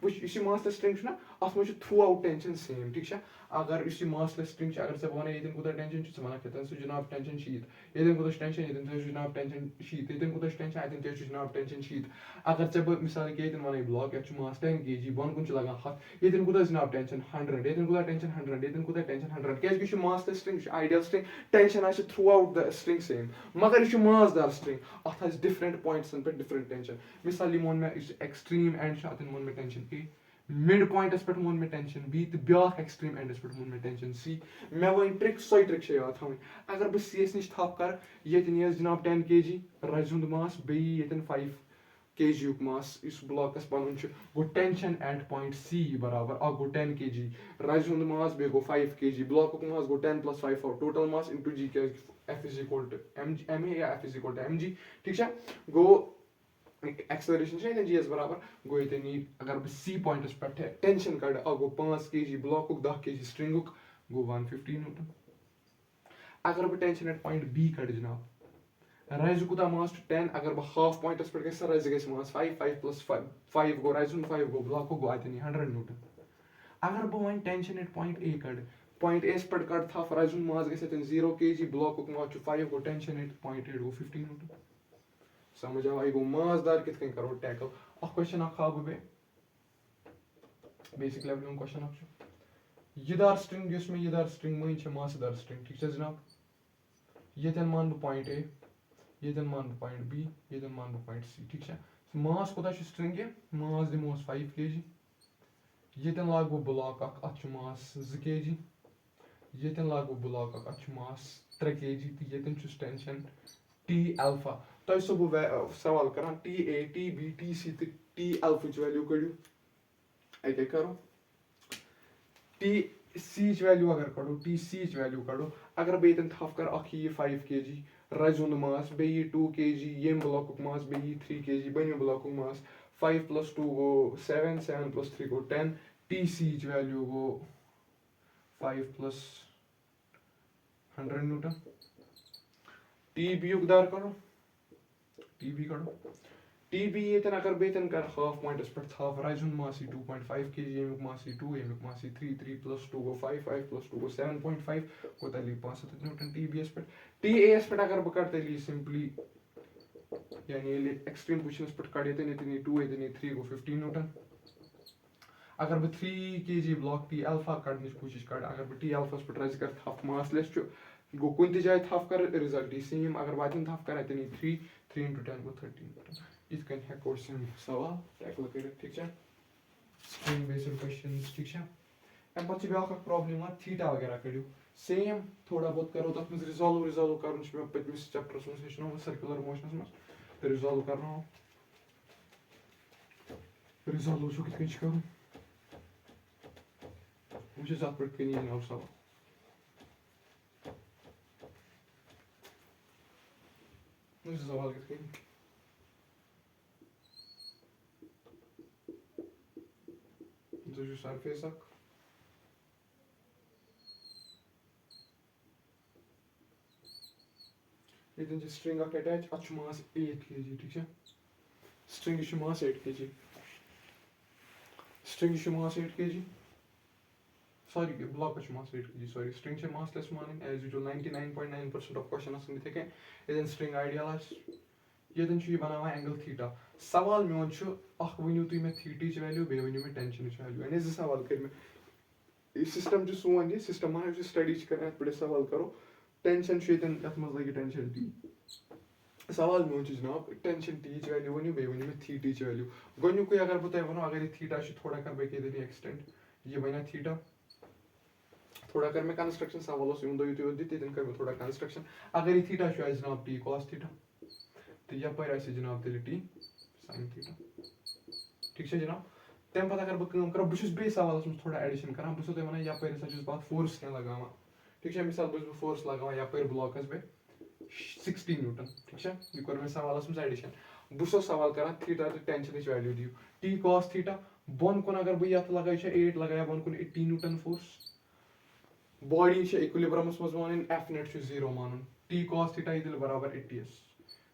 वो मासलेस स्ट्रिंग अत मे थ्रू आउट टेंशन सेम ठीक है अगर इस मासलेस स्ट्रिंग अगर वे वन ये कूत टेंशन वन ये जनाब टेंशन शीत ये कूत टेंशन ये जनाब टेंशन शीत ये कूत टेंशन अतन जनाब टेंशन शीत अगर चे बह मिसाल के वन ब्लॉक ये मास 10 kg बन कुन लगान 100 ये कूत जनाब टेंशन 100 ये कूत टेंशन 100 ये कूत टेंशन 100 क्या massless string ideal string tension आ throughout the string same मगर यह मासदार स्ट्रिंग अत डिफरेंट पॉइंट्सन पे डिफरेंट टेंशन मिसाल वो मे एक्सट्रीम एंड अतन वो मे टेंशन ए मिड पॉइंटस पे वो मे टेंशन बी तो ब्या एक्सट्रीम एंडस पे वो मे टेंशन सी मे वन ट्रिक सो ट्रिक याद थी अगर बह सी एस नश थप कर ये जनाब 10 kg रज हुंद मास बेन 5 kg मास इस ब्लॉकस पन गो टेंशन एट पॉइंट सी बराबर गो 10 kg रज हुंद मास बे गो 5 kg ब्लॉक मास गो 10 + 5 टोटल मास * g क्या F = ma या F = mg ठीक है गो एक्सलरेशन जी बराबर गो ये अगर बह सी पॉइंटस पे टेंशन कड़ गो 5 kg ब्लॉक 10 kg स्ट्रिंग गो 150 न्यूटन अगर बह टेंशन एट पॉइंट बी कड़ जनाब रज कूत मास 10 अगर बह हाफ पॉइंटस पे रज ग मास 5 5 + 5 गो रज 5 गो ब्लॉक गो अतन 100 न्यूटन अगर बह one tension eight point A कड़ पॉइंट ए पे कड़ थप रज मास ग 0 kg ब्लॉक मास 5 गो टेंशन एट पॉइंट 8 गो 15 न्यूटन समझ आवा यह गो मासदार कित करो टैकल क्वेश्चन बे बेसिक लेवल क्वेश्चन यदार स्ट्रिंग मे यदार स्ट्रिंग वन मासदार स्ट्रिंग ठीक है जनाब ये मान बह पॉइंट ए ये मान बह पॉइंट बी ये मान बह पॉइंट सी ठीक है मास कोता स्ट्रिंग मास दिमोस 5 kg ये लाग बह ब्लॉक अत मास 2 kg ये लाग बह ब्लॉक अत मास 3 kg तो ये टेंशन टी अल्फा तुम सो बह सवाल कर T A T B T C तो टी अल्फा वैल्यू कड़ू अत करो टी सी वैल्यू अगर कड़ो टी सी वैल्यू कड़ो अगर बेतन थप कर 5 kg रज हुंद मास बे 2 kg यम ब्लॉक मास बे 3 kg बन ब्लॉक मास 5 + 2 गो 7 7 + 3 गो 10 टी सी वैल्यू गो 5 + 100 न्यूटन टी बी दार करो टी बी कड़ो टी बी ये अगर बेतन कर हाफ पॉइंटस पे थप रज हुंद मास 2.5 kg यमुक मास 2 यमुक मास 3 3 + 2 गो 5 5 + 2 गो 7.5 गो तली 500 न्यूटन टी बी एस पे टी ए एस पे अगर बह कर तली सिंपली यानी एक्सट्रीम पोजिशन पे कड़ ये 2 ये 3 गो 15 न्यूटन अगर बह 3 kg ब्लॉक टी अल्फा कड़न कोशिश कर अगर बह टी अल्फा पे रज कर थप मासलेस गो कुन जाए थप कर रिजल्ट सेम अगर वातन थप कर अतन 3 3 × 10 गो 30 न्यूटन इत कन हेको सवाल टैकल कर ठीक है स्ट्रिंग बेस्ड क्वेश्चंस ठीक है अम पे ब्या प्रॉब्लम थीटा वगैरह कड़ू सेम थोड़ा बहुत करो तथ मज रिजॉल्व कर पतमिस चैप्टर्स मज हेचनो सर्कुलर मोशनस मज रिजॉल्व करना रिजॉल्व वो कित कर वो अत पे कन आव सवाल सवाल कित सरफेस ये स्ट्रिंग अटैच अत मास 8 kg ठीक है स्ट्रिंग मास 8 kg स्ट्रिंग मास 8 kg सॉरी ब्लॉक मास 8 kg सॉरी स्ट्रिंग मासलेस मान एज यूजुअल 99.9% ऑफ क्वेश्चन इथे कन स्ट्रिंग आइडियल येतन छु ये बनावा एंगल थीटा सवाल मेन छु अख वनियो तुम मे थीटा च वैल्यू बे वनियो मे टेंशन च वैल्यू यानी ज सवाल कर मे सिस्टम च सोन ये सिस्टम मा स्टडी कर अत पे सवाल करो टेंशन छु येतन अत मज लगे टेंशन टी सवाल मेन छु जनाब टेंशन टी च वैल्यू वनियो बे वनियो मे थीटा च वैल्यू गोनुक अगर बह तुम वनो अगर थीटा थोड़ा कर बे एक्सटेंड ये बना थीटा थोड़ा कर मैं कंस्ट्रक्शन सवाल यूं दो युत दित ये कर थोड़ा कंस्ट्रक्शन अगर ये थीटा जनाब टी कॉस थीटा तो यपर जनाब तेल टी साइन थीटा ठीक है जनाब तम पत अगर बह करो बहुत बे सवाल में थोड़ा एडिशन कर बस तुम वन यपर बह फोर्स क्या लगावा ठीक है मिसाल बस फोर्स लगावा यपर ब्लॉकस बे 60 न्यूटन ठीक है यह कर सवाल में एडिशन बस सवाल कर थीटा तो टेंशन वैल्यू दियो टी कॉस थीटा बोन कुन अगर बह ये लगा 8 लगाया बोन कुन 80 न्यूटन फोर्स बॉडी इक्विलिब्रमस मज वन एफ नेट 0 मान टी कॉस थीटा ये बराबर 80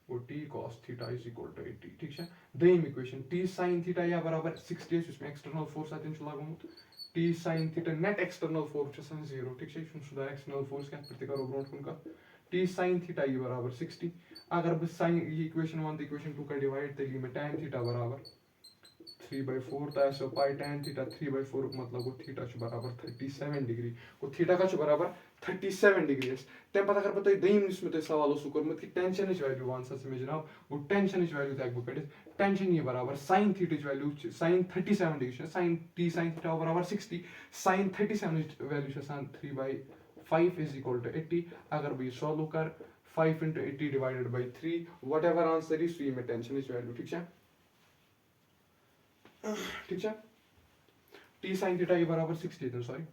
गो T cos theta is equal to 80 ठीक है दोम इक्वेशन टी साइन थीटा या बराबर 60 एक्सटर्नल फोर्स अतन लगमुत T sine theta net external force 0 ठीक है सुधा एक्सटर्नल फोर्स क्या करो ब्रो कुन कत टी साइन थीटा ये बराबर 60 अगर बह साइन ये इक्वेशन 1 इक्वेशन 2 का डिवाइड तेल मे tan थीटा बराबर 3/4 तो पाई tan थीटा 3/4 मतलब गो थीटा बराबर 37 डिग्री गो थीटा का बराबर 37 डिग्री तम पत अगर बह दोम मे सवाल कर्मुत कि टेंशन वैल्यू वन सा मे जनाब गो टेंशन वैल्यू तक बह कड़ टेंशन ये बराबर sine theta value sine 37 degree sine T sine theta बराबर 60 sine 37 value 3/5 is equal to 80 अगर बह सॉल्व कर 5 × 80 divided by 3 whatever answer is मे टेंशन वैल्यू ठीक है ठीक है टी साइन थीटा ये बराबर 60 सॉरी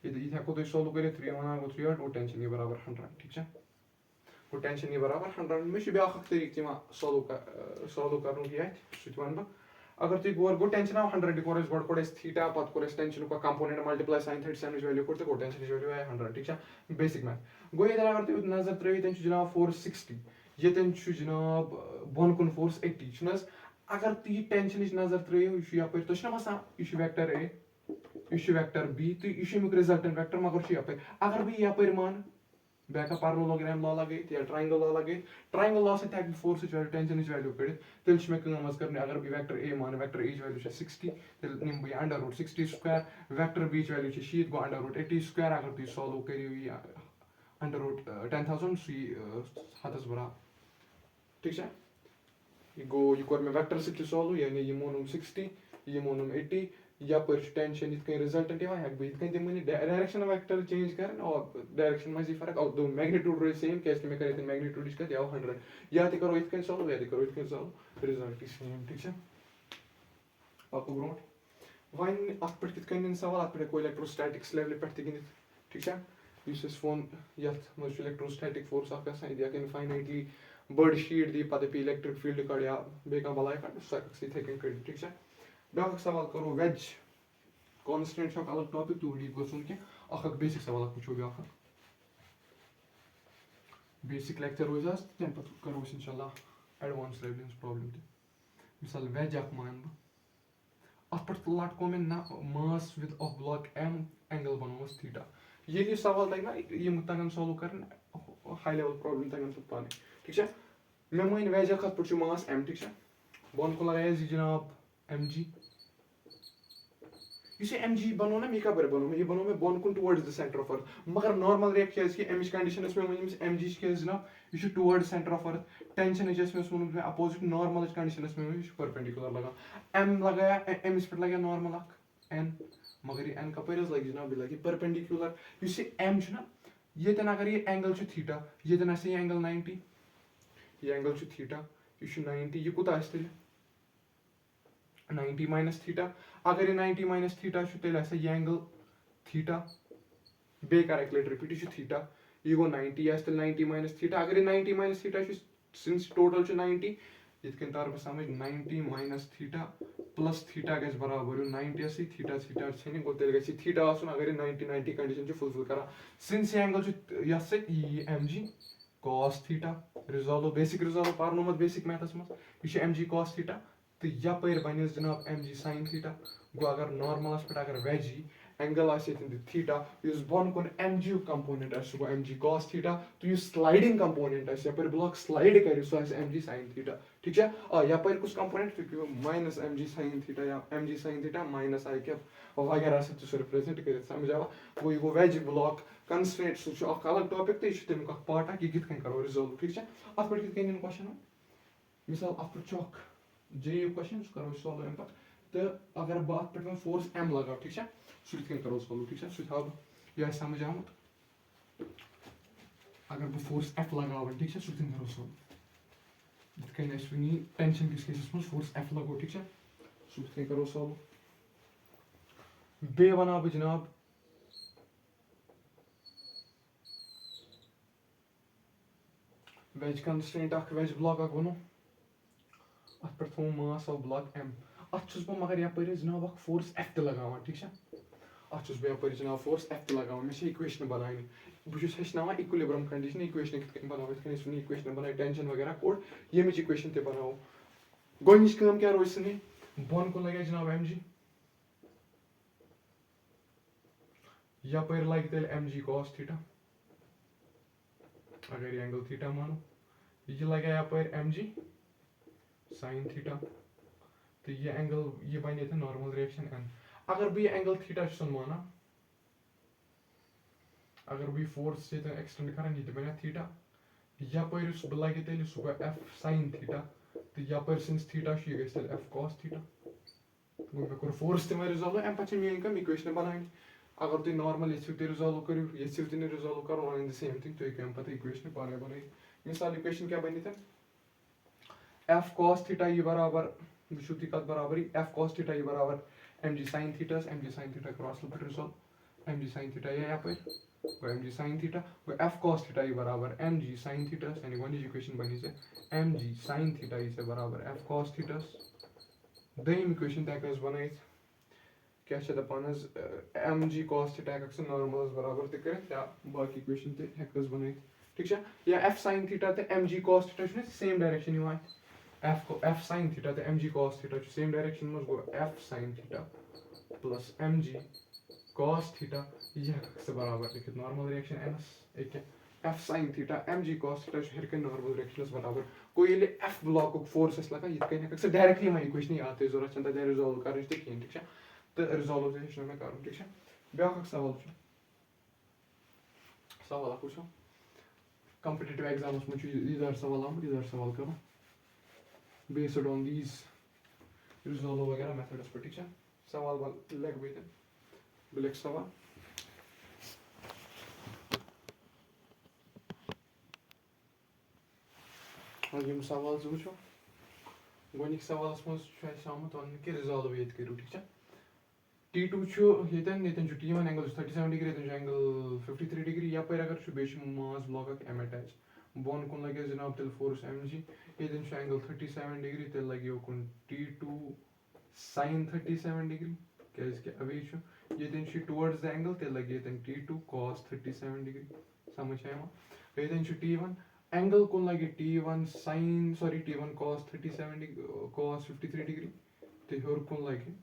ये हेको तुम सॉल्व कर 3 वन गो 3 गो टेंशन ये बराबर 100 ठीक है गो टेंशन ये बराबर 100 मे ब्या तरीक सॉल्व कर सह वन बह अगर तुम गौर गो टेंशन आव 100 कोर गो थीटा पत कोर टेंशन का कंपोनेंट मल्टीप्लाई साइन 37 वैल्यू कोर गो टेंशन वैल्यू आय 100 ठीक है बेसिक मैथ गो ये अगर तुम नजर त्रो जनाब 460 ये जनाब बोन कुन फोर्स 80 अगर तुम टेंशन नजर त्रो यप तुम बसान यह वेक्टर ए यह वेक्टर बी तो यह अमुक रिजल्टेंट वेक्टर मगर यप अगर बह यप मान बह पार्लोग्राम लॉ लगे या ट्रायंगल लॉ लगे ट्रायंगल लॉ सह फोर्स वैल्यू टेंशन वैल्यू कड़ तेल मे कर अगर बह वेक्टर ए मान वेक्टर ए वैल्यू 60 तेल निम बह under root 60 square vector B value 100 गो अंडर रूट 80 स्क्वायर अगर तुम सॉल्व करो अंडर रूट 10,000 सह हथस बराबर ठीक है यह गो यह कोर मे वेक्टर सह सॉल्व यानी यह मोनम 60 यह मोनम 80 यपर टेंशन इत रिजल्टेंट हेक बह इत दिम डायरेक्शन वेक्टर चेंज कर और डायरेक्शन मज फर्क दो मैग्नीट्यूड रोज सेम क्या मे कर मैग्नीट्यूड कत 100 या करो इत सॉल्व या करो इत सॉल्व रिजल्ट सेम ठीक है पको ब्रो वन अत पे कित सवाल अत पे हेको इलेक्ट्रोस्टैटिक्स लेवल पे गिंदित ठीक है इस फोन यथ मज इलेक्ट्रोस्टैटिक फोर्स अख इनफाइनाइटली बड़ शीट दी पे इलेक्ट्रिक फील्ड कड़ या बे बलाय कड़ सह कड़ ठीक है ब्या सवाल करो वेज कॉन्स्टेंट अलग टॉपिक तू डीप गो क्या बेसिक सवाल वो ब्या बेसिक लेक्चर रोज तम पे करो इंशाल्लाह एडवांस लेवल प्रॉब्लम मिसाल वेज मान बह अत पे लटको मे mass with of block M angle बनोस थीटा ये सवाल तक ना यम तगन सॉल्व कर हाई लेवल प्रॉब्लम तगन पाने ठीक है मे मान वेज अत पे मास एम ठीक है बोन को लगाया जनाब एम जी एम जी बनो ना मे कप बनो ये बनो मे बोन कुन टुवर्ड्स द सेंटर ऑफ अर्थ मगर नॉर्मल रेट क्या अमिच कंडीशन मे वन एम जी क्या जनाब यह towards centre of earth tension may opposite normal condition may perpendicular लगा एम लगाया एमिस पे लगे नॉर्मल एन मगर ये एन कपर लगे जनाब यह लगे परपेंडिकुलर एम ये अगर ये एंगल थीटा ये एंगल 90 ये एंगल थीटा यह 90 यह कुत 90 माइनस थीटा अगर ये 90 माइनस थीटा तेल यह एंगल थीटा बे कर रिपीट यह थीटा यह गो 90 यह तेल 90 माइनस थीटा अगर ये 90 माइनस थीटा सिंस टोटल 90 इत तार बह समझ 90 माइनस थीटा प्लस थीटा गज बराबर 90 सी थीटा थीटा छे गो तेल गई थीटा अगर 90 90 कंडीशन फुलफिल कर सिंस यह एंगल ये M G cos theta resolve basic resolve पार्नोमत बेसिक मैथस मज यह एम जी कॉस थीटा तो यपर बन जनाब एम जी साइन थीटा गो अगर नॉर्मलस पे अगर वेजी एंगल थीटा बन कुन एम जी कंपोनेंट सह एम जी कॉस थीटा तो स्लाइडिंग कंपोनेंट यपर ब्लॉक स्लाइड कर सह एम जी साइन थीटा ठीक है यपर कुछ component minus M G sine theta या M G sine theta minus I cap वगैरह सह रिप्रेजेंट कर समझावा गो यह वेज ब्लॉक कंस्ट्रेंट सह अलग टॉपिक तो यह तमिक पार्ट कि करो रिजॉल्व ठीक है अत पे क्वेश्चन मिसाल अत पे जे क्वेश्चन करो सॉल्व अम तो अगर बह अत पे फोर्स एम लगाओ ठीक है सह करो सॉल्व ठीक है सह यह समझ आमुत अगर बह फोर्स एफ लगावन ठीक है सह करो सॉल्व ये वी टेंशन किस केसस में फोर्स एफ लगो ठीक है सह करो सॉल्व बे वना बह जनाब वेज कंस्ट्रेंट वेज ब्लॉक वनो अत पे थो मास ऑफ ब्लॉक एम अत बह मगर यपर जनाब फोर्स एफ तो लगावान ठीक है अत बह यपर जनाब फोर्स एफ तो लगावान मे इक्वेशन बनानी बहुत हेचनावान इक्विलिब्रियम कंडीशन इक्वेशन कित बनाओ इक्वेशन बनाई टेंशन वगैरह कोड यमिच इक्वेशन ते बनाओ गोनिच काम क्या रोज सनी बन को लगे जनाब एम जी यपर लगे तेल एम जी कॉस थीटा अगर ये एंगल थीटा मानो यह लगे यपर एम जी साइन थीटा तो ये एंगल ये बने थे नॉर्मल रिएक्शन एन अगर बह एंगल थीटा माना अगर बह फोर्स एक्सटेंड करान यह बने थीटा यपर बह लगे तेल सह गो एफ साइन थीटा तो यपर सिंस थीटा यह गई एफ कॉस थीटा गो मे कोर फोर्स तम रिजॉल्व अम पे मेन कम इक्वेशन बनानी अगर तुम नॉर्मल ये रिजॉल्व करो ये रिजॉल्व करो वन द सेम थिंग तुम कम पे इक्वेशन पाने बनाई मिसाल इक्वेशन क्या बनी एफ कॉस थीटा ये बराबर वो कत बराबर एफ कॉस थीटा ये बराबर M G sine theta cross पे resolve M G sine theta ये यपर गो एम जी साइन थीटा गो एफ कॉस थीटा ये बराबर एम जी साइन थीटा यानी वन इक्वेशन बनी से एम जी साइन थीटा ये बराबर एफ कॉस थीटा दोम इक्वेशन तक बन क्या दपान एम जी कॉस थीटा हेक नॉर्मल बराबर तक या बाकी इक्वेशन तक बन ठीक है या एफ साइन थीटा तो M G cos theta same direction F sine theta तो M G cos theta same direction में गो F sine theta plus M G cos theta यह बराबर लिखित नॉर्मल रिएक्शन एनस एक F sine theta M G cos theta हेर normal reaction बराबर गो ये एफ ब्लॉक फोर्स लगा ये डायरेक्टली वह इक्वेशन आत जरूरत तक रिजॉल्व कर कहें ठीक है तो रिजॉल्व हेचो मे कर ठीक है ब्या सवाल सवाल वो कॉम्पिटिटिव एग्जाम्स में इधर सवाल आमुत इधर सवाल करो बेस्ड ऑन दीज रिजॉल्व वगैरह मेथड्स पर ठीक है सवाल वाल लेग बह लिख सवाल यम सवाल वो गोनिक सवाल मज आमुत वन कि रिजॉल्व ये करो ठीक है T2 T1 angle 37 degree angle 53 degree यपर अगर बे मास ब्लॉक एम अटैच बोन कुन लगे जनाब तेल फोर्स एम जी ये एंगल 37 डिग्री तेल लगे उन T2 साइन 37 डिग्री क्या अवे ये टुवर्ड्स द एंगल तेल लगे T2 cos 37 डिग्री समझ आया ये T1 एंगल कुन लगे T1 sine T1 cos 37 degree cos 53 degree तो हेर कुन लगे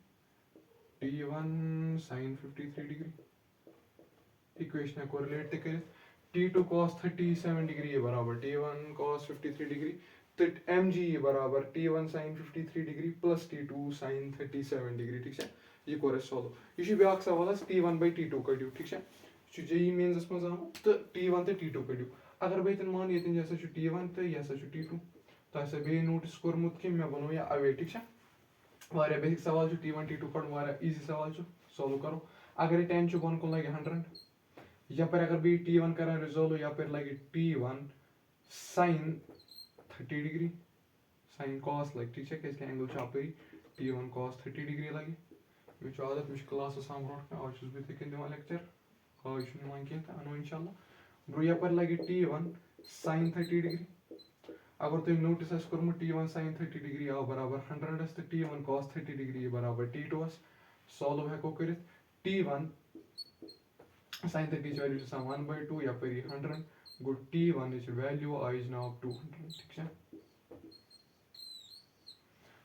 T1 sin 53 डिग्री इक्वेशन को रिलेट कर T2 cos 37 डिग्री ये बराबर T1 cos 53 डिग्री तो mg ये बराबर T1 sin 53 degree plus T2 sin 37 degree ठीक है ये कोर सॉल्व यह ब्या सवाल T1 by T2 कड़ियो ठीक है JEE मेंस मज आमुत तो T1 तो T2 कड़ियो अगर बह मान ये T1 तो यह T2 तो बे नोटिस कोर्मुत कि मे बनो यह अवे ठीक है वारिया बेसिक सवाल T1 T2 कड़ वारिया इजी सवाल सॉल्व करो अगर 10 बन कुन लगे 100 यपर अगर बी T1 कर रिजॉल्व यपर लगे T1 sin 30 degree sin cos लगे ठीक है क्या एंगल अपरी T1 cos 30 डिग्री लगे मे आदत मे क्लास आसान ब्रो आज बह तक दिवान लेक्चर आज निवान कह अनो इंशाल्लाह ब्रो यपर लगे T1 sin 30 डिग्री अगर तुम नोटिस कोर्मुत T1 sin 30 डिग्री आव बराबर 100 तो T1 cos 30 डिग्री बराबर T2 सॉल्व हेको कर T1 sin 30 वैल्यू 1/2 यपर 100 गो T1 वैल्यू आई जनाब 200 ठीक है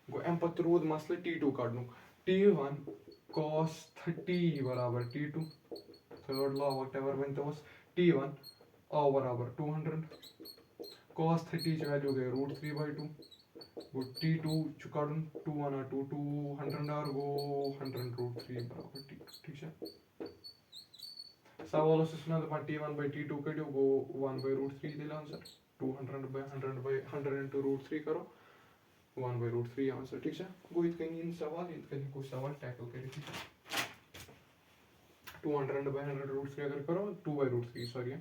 गो अम पे rude muscle T2 कड़न T1 cos 30 बराबर T2, third law whatever when तो T1 और बराबर 200, cos 30 की वैल्यू गई √3/2, वो T2 चुका 2 2 200 और वो 100√3 बराबर T2, ठीक है। सवाल से सुना तो T1/T2 कड़ो गो 1/√3 दिल आंसर, 200/100 into √3 करो 1/√3 आंसर, ठीक है। गो इत कहीं सवाल कोई सवाल टैकल करें, ठीक है। 200/100 अगर करो 2/√3 सॉरी,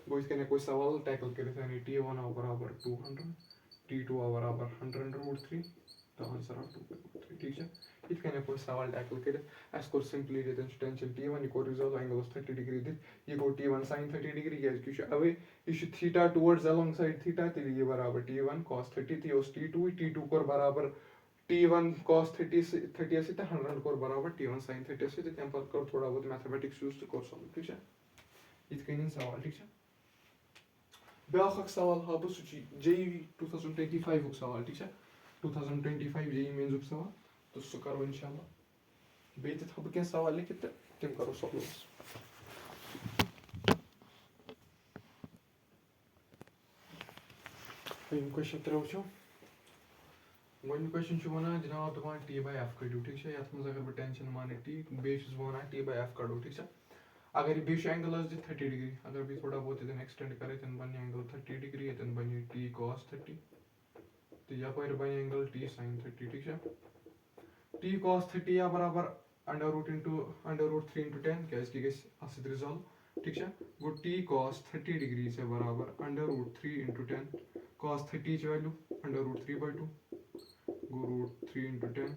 गो इत कहीं कोई सवाल टैकल करें यानी T1 बराबर 200, T2 बराबर 100√3 तो आंसर आ 2/√3, ठीक है। इत कहीं कोई सवाल टैकल करें एस कोर सिंपली दितन टेंशन T1 को रिजॉल्व एंगल 30 डिग्री दित ये गो T1 sin 30 डिग्री क्या अवे ये theta towards along side theta तो ये बराबर T1 cos 30 थी उस T2 को बराबर T1 cos 30 से 100 को बराबर T1 sin 30 से तम पर कर थोड़ा बहुत मैथमेटिक्स यूज कर सॉल्व, ठीक है। इत कहीं सवाल, ठीक है। ब्याख सवाल हा बस JEE 2025 सवाल, ठीक है। 2025 JEE मेंस सवाल तो सो करो इंशाल्लाह बेत था बह सवाल लिखित तम करो सॉल्व। क्वेश्चन त्रे वो वन क्वेश्चन वन जनाब दपान T/F कड़ो, ठीक है। ये अगर बह टेंशन माने T बेस वन T/F कड़ो, ठीक है। अगर ये बेस एंगल दी 30 डिग्री अगर भी थोड़ा बहुत इतन एक्सटेंड करे तन बन एंगल 30 डिग्री इतन बन T cos 30 तो यप बन एंगल T sin 30, ठीक है। T cos 30 या बराबर √3 into 10 क्या इसकी गई रिजॉल्व, ठीक है। वो T cos 30 डिग्री से बराबर √3 into 10 cos 30 की वैल्यू √3/2 गो √3 into 10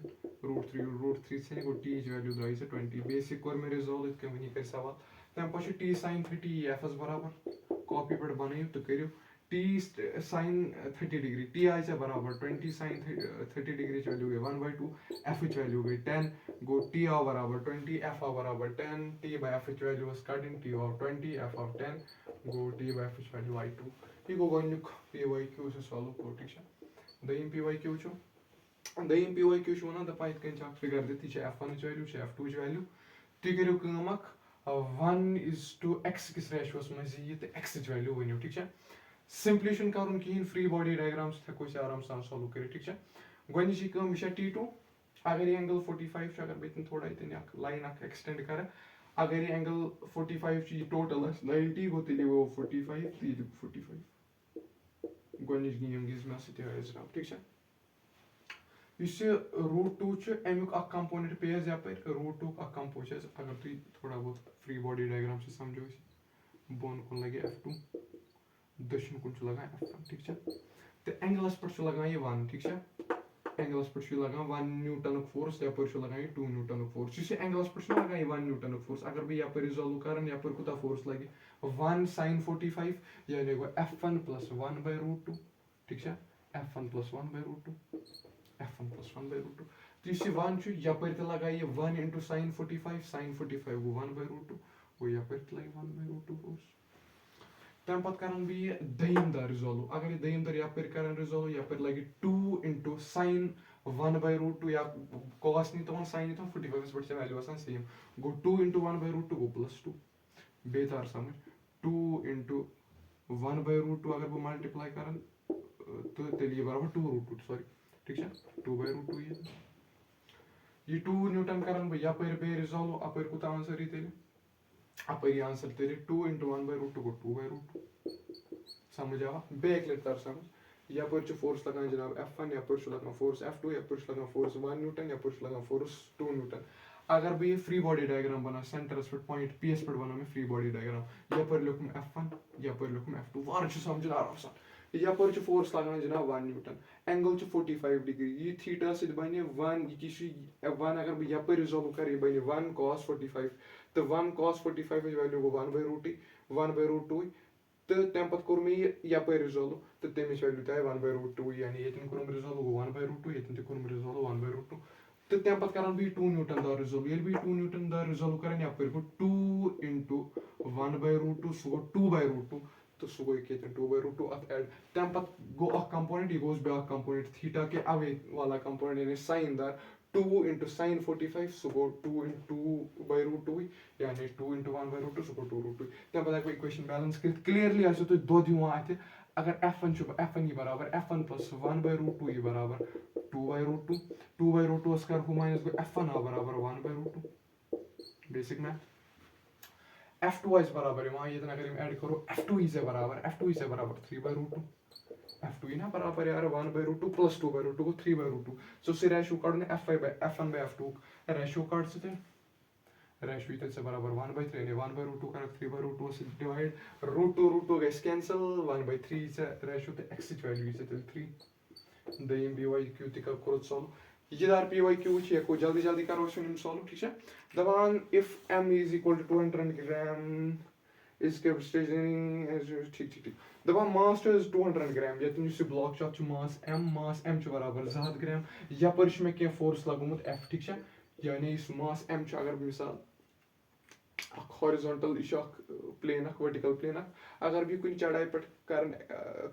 √3 से गो T की वैल्यू द्राई से 20 बेसिक कोर में रिजॉल्व इत वनी कर सवाल तम पे T sin 30 एफ बराबर कॉपी पे बनाइयो तो करियो T sin 30 डिग्री T आई से बराबर 20 sin 30 डिग्री की वैल्यू गई 1/2 एफ की वैल्यू गई 10 गो T आ बराबर 20 एफ आ बराबर 10 T/F की value was cutting T of 20 F of 10 go T/F की वैल्यू आई 2 ये गो गनुक PYQ से सॉल्व कर, ठीक है। दयम PYQ छु दयम PYQ छु वना दपा इत कन फिगर दी F1 की वैल्यू F2 की वैल्यू तुम करो काम 1:x किस रेशियोस मज यह तो x की वैल्यू वनियो, ठीक है। सिंपली कर कहें फ्री बॉडी डायग्राम्स हेको आराम सान सॉल्व कर, ठीक है। गई T2 अगर ये एंगल 45 अगर बह थोड़ा इतन लाइन एक्सटेंड कर अगर ये एंगल 45 टोटल 90 गो तेल वो 45 तो 45 गई गेम गिज मे सराब, ठीक है। √2 अमुक कंपोनेंट पेज यप √2 कंपोनेंट अगर तुम थोड़ा बहुत फ्री बॉडी डायग्राम से समझो बोन कुन लगे F2 दक्षिण कुन लगा F1, ठीक है। तो एंगलस पे लगा ये 1, ठीक है। एंगलस पे लगा 1 न्यूटन फोर्स यप लगा 2 न्यूटन फोर्स इस एंगलस पे लगा 1 न्यूटन फोर्स अगर बह यप रिजॉल्व कर यप कूता फोर्स लगे 1 sin 45 यानी गो F1 + 1/√2, ठीक है। F1 + 1/√2 F1 + 1/√2 तो इस 1 यप लगा ये 1 into sin 45 गो 1/√2 वो यप लगे 1/√2 फोर्स तम पे कर दयम दर रिजॉल्व अगर ये दयम दर यप कर रिजॉल्व यप लगे 2 into sin 1/√2 या cos नी तो sin नी तो 45 पे वैल्यू आसान सेम गो 2 into 1/√2 गो +2 बेतार समझ 2 into 1/√2 अगर वो मल्टीप्लाई कर तो तेल बराबर 2√2 सॉरी, ठीक है। 2/√2 ये 2 न्यूटन कर यप बे रिजॉल्व अप कूत आंसर ये तेल अप आंसर तेल 2 into 1/√2 गो 2/√2 समझ आ बेक लट तर समझ यप फोर्स लगान जनाब F1 यप लगान फोर्स F2 यप लगान फोर्स 1 न्यूटन यप लगान फोर्स 2 न्यूटन अगर बह ये फ्री बॉडी डायग्राम बना सेंटरस पे पॉइंट PS पे बना मैं फ्री बॉडी डायग्राम यप लिखूँ F1 यप लिखूँ F2 वार समझ आराम सान यप फोर्स लगान जनाब 1 न्यूटन एंगल 45 डिग्री ये थीटा से बन 1 यह 1 अगर बह यप रिजॉल्व कर यह बन 1 cos 45 तो 1 cos 45 वैल्यू गो 1/√2 तो तम पे कोर मे यप रिजॉल्व तो तमिच वैल्यू तय 1/√2 यानी ये कोर रिजॉल्व गो 1/√2 ये कोर रिजॉल्व 1/√2 तो तम पे कर 2 न्यूटन दर रिजॉल्व ये 2 न्यूटन दर रिजॉल्व कर यप गो 2 into 1/√2 सह गो 2/√2 तो सह गो 2/√2 अत एड तम पे गो कंपोनेंट ये गोस ब्या कंपोनेंट थीटा के अवे वाला कंपोनेंट यानी sin there 2 into sin 45 so go 2 into 2 by root 2 यानी 2 into 1 by root 2 so go 2 root 2 तब पता है इक्वेशन बैलेंस कर क्लियरली आसो तो दो दिवां आते अगर f1 छु f1 ही बराबर f1 plus 1 by root 2 ही बराबर 2 by root 2 2 by root 2 square को माइनस को f1 आ बराबर 1 by root 2 basic math f2 is बराबर है वहां ये अगर हम ऐड करो f2 इज बराबर 3 by root 2 f2 ही ना बराबर यार 1 by root 2 plus 2 by root 2 को 3 by root 2 सो से रेशियो काढ ने f1 by f2 रेशियो काढ से रेशियो इथे से बराबर 1 by 3 ने 1 by root 2 कर 3 by root 2 से divide root 2 gas cancel 1 by 3 से रेशियो ते x वैल्यू से 3 दयम by q ते का करो सॉल्व ये दार py q छे को जल्दी जल्दी करो सुन सॉल्व ठीक है दबान if m is equal to 200 gram is kept stationary as ठीक दबान मास तो 200 ग्राम ये तुम से ब्लॉक चार्ज मास m छु बराबर 7 ग्राम या पर में के फोर्स लागुमुत f ठीक है यानी इस मास m छु अगर मिसाल हॉरिजॉन्टल इश प्लेन वर्टिकल प्लेन अगर भी कुछ चढ़ाई पे कर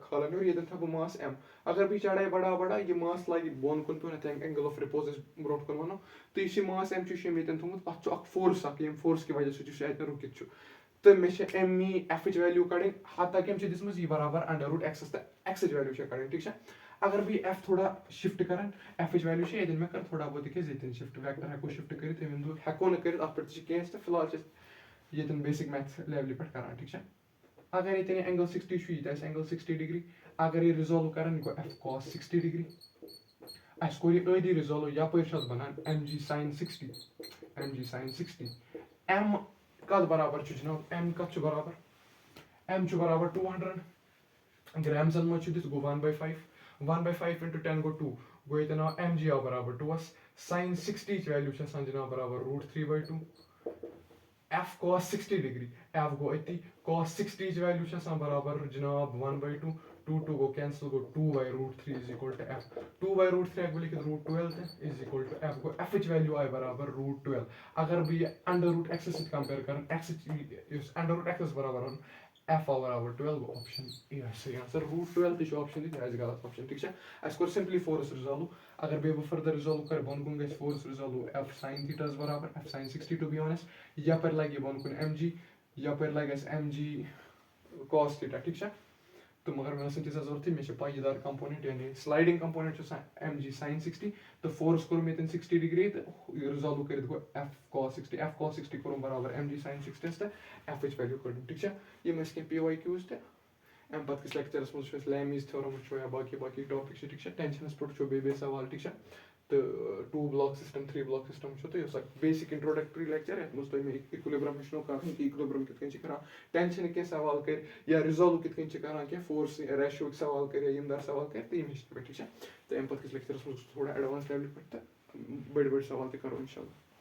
खालन और ये था मास m अगर भी चढ़ाई बड़ा ये मास लगे बोन कुन पे एंगल ऑफ रिपोज ब्रोट कर वनो तो ये मास m छु ये थमुत अ फोर्स फोर्स की वजह से रुकित तो मे एम एफ वैल्यू कड़ी हाथ तक दिस ये बराबर under root X X value कड़ी ठीक है अगर भी एफ थोड़ा शिफ्ट कर एफ वैल्यू ये मे कर थोड़ा बहुत ये शिफ्ट वेक्टर हेको शिफ्ट कर हेको न कर पे फिलहाल ये बेसिक मैथ्स लेवल पे कर ठीक है अगर ये एंगल 60 एंगल 60 डिग्री अगर ये रिजॉल्व कर एफ कॉस 60 डिग्री अस कोर ये अदी रिजॉल्व यपर बनान एम जी साइन 60 एम कद बराबर जनाब m कत बराबर m बराबर 200 ग्राम्स मज दिस गो 1/5 into 10 गो 2 गो ये ना mg आ बराबर 2 sin 60 वैल्यू जनाब बराबर √3/2 f cos 60 डिग्री f गो अति cos 60 वैल्यू बराबर जनाब 1/2 2 गो कैंसिल गो 2/√3 is equal to f 2/√3 गो लिखित √12 is equal to f गो f वैल्यू आए बराबर √12 अगर भी अंडर रूट x से कंपेयर करें x इस अंडर रूट x बराबर f बराबर 12 गो ऑप्शन ए है सही answer √12 this option this is गलत ऑप्शन ठीक है अस कोर सिंपली फोर्स रिजॉल्व अगर बे फर्दर रिजॉल्व कर बन कुन गस फोर्स रिजॉल्व f sin थीटा बराबर f sin 60 to be honest या पर लगे बन कुन mg या पर लगे mg cos थीटा ठीक है तो मगर मैं सच जरूरत है मे पायदार कंपोनेंट यानी स्लाइडिंग कंपोनेंट mg sin 60 तो फोर्स करो मे 60 डिग्री तो रिजॉल्व कर गो f cos 60 करो बराबर mg sin 60 तो f वैल्यू कर ठीक है ये मैं इसके py q's थे एम पत किस लेक्चरस में लैमीज थ्योरम या बाकी टॉपिक ठीक है टेंशन पे बे सवाल ठीक है तो 2 ब्लॉक सिस्टम 3 ब्लॉक सिस्टम तो ये बेसिक इंट्रोडक्टरी लेक्चर है मुझ तो इक्विलिब्रियम हेचनो कर इक्विलिब्रियम कित कन टेंशन के सवाल कर या रिजॉल्व कित कन कर के फोर्स रेशियो के सवाल कर या यमदार सवाल कर तो ये ठीक है तो एम पत किस लेक्चरस में थोड़ा एडवांस लेवल पे बड़े सवाल करो इंशाल्लाह।